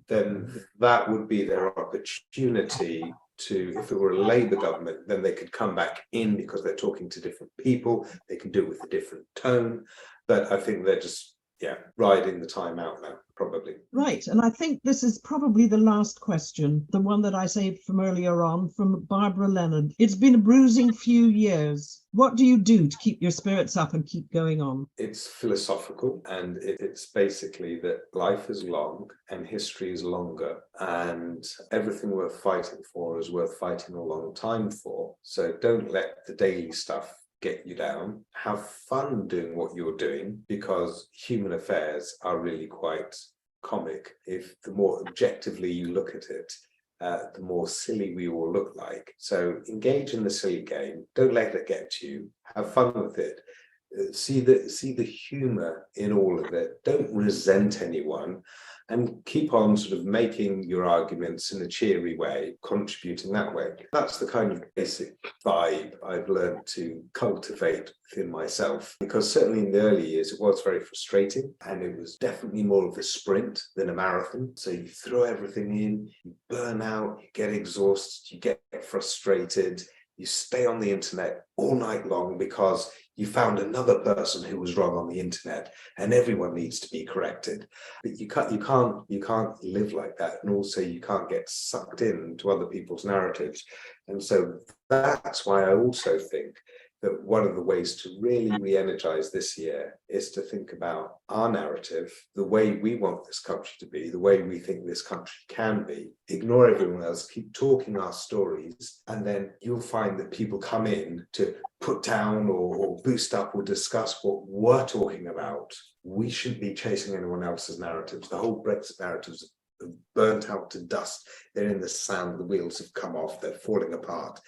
S3: then that would be their opportunity to, if it were a Labour government, then they could come back in because they're talking to different people. They can do it with a different tone. But I think they're just, riding the time out now, probably.
S4: Right. And I think this is probably the last question, the one that I saved from earlier on, from Barbara Leonard. It's been a bruising few years. What do you do to keep your spirits up and keep going on?
S3: It's philosophical, and it's basically that life is long and history is longer, and everything worth fighting for is worth fighting a long time for. So don't let the daily stuff get you down. Have fun doing what you're doing, because human affairs are really quite comic. If the more objectively you look at it, the more silly we all look like. So engage in the silly game. Don't let it get to you. Have fun with it. See the humor in all of it. Don't resent anyone, and keep on sort of making your arguments in a cheery way, contributing that way. That's the kind of basic vibe I've learned to cultivate within myself, because certainly in the early years it was very frustrating, and it was definitely more of a sprint than a marathon. So you throw everything in, you burn out, you get exhausted, you get frustrated, you stay on the internet all night long because you found another person who was wrong on the internet, and everyone needs to be corrected. But you can't live like that, and also you can't get sucked into other people's narratives. And so that's why I also think that one of the ways to really re-energize this year is to think about our narrative, the way we want this country to be, the way we think this country can be. Ignore everyone else, keep talking our stories, and then you'll find that people come in to put down or boost up or discuss what we're talking about. We shouldn't be chasing anyone else's narratives. The whole Brexit narratives have burnt out to dust. They're in the sand, the wheels have come off, they're falling apart.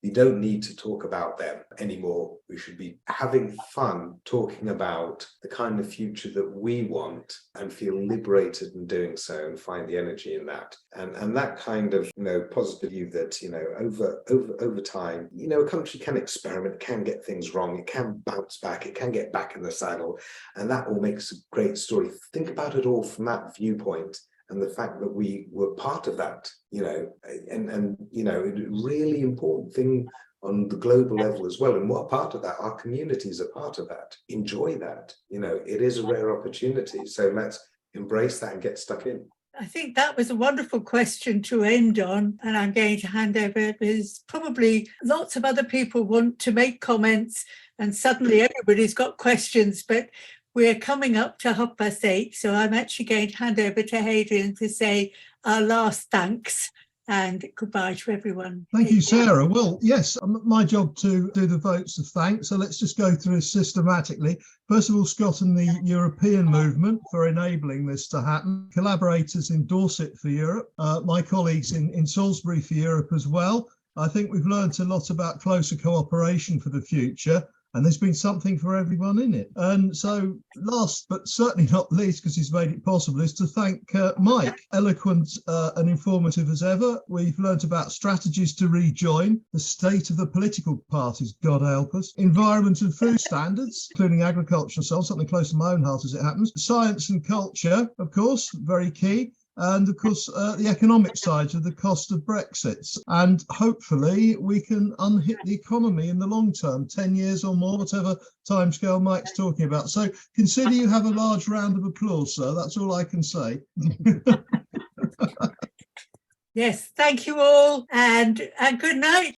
S3: We don't need to talk about them anymore. We should be having fun talking about the kind of future that we want, and feel liberated in doing so, and find the energy in that. And that kind of positive view that over time, a country can experiment, it can get things wrong, it can bounce back, it can get back in the saddle, and that all makes a great story. Think about it all from that viewpoint. And the fact that we were part of that, a really important thing on the global level as well. And what part of that? Our communities are part of that. Enjoy that. It is a rare opportunity. So let's embrace that and get stuck in.
S1: I think that was a wonderful question to end on, and I'm going to hand over. There's probably lots of other people want to make comments, and suddenly everybody's got questions, but we're coming up to 8:30, so I'm actually going to hand over to Hadrian to say our last thanks and goodbye to everyone.
S2: Thank you, Sarah. Well, yes, my job to do the votes of thanks. So let's just go through systematically. First of all, Scott and the European movement for enabling this to happen. Collaborators in Dorset for Europe. My colleagues in Salisbury for Europe as well. I think we've learned a lot about closer cooperation for the future. and there's been something for everyone in it. And so last but certainly not least, because he's made it possible, is to thank Mike, eloquent and informative as ever. We've learnt about strategies to rejoin, the state of the political parties, God help us, environment and food standards, including agriculture and so on, something close to my own heart as it happens, science and culture, of course, very key, and of course the economic side of the cost of Brexit. And hopefully we can unhit the economy in the long term, 10 years or more, whatever timescale Mike's talking about. So consider you have a large round of applause, sir. That's all I can say.
S1: Yes, thank you all, and good night.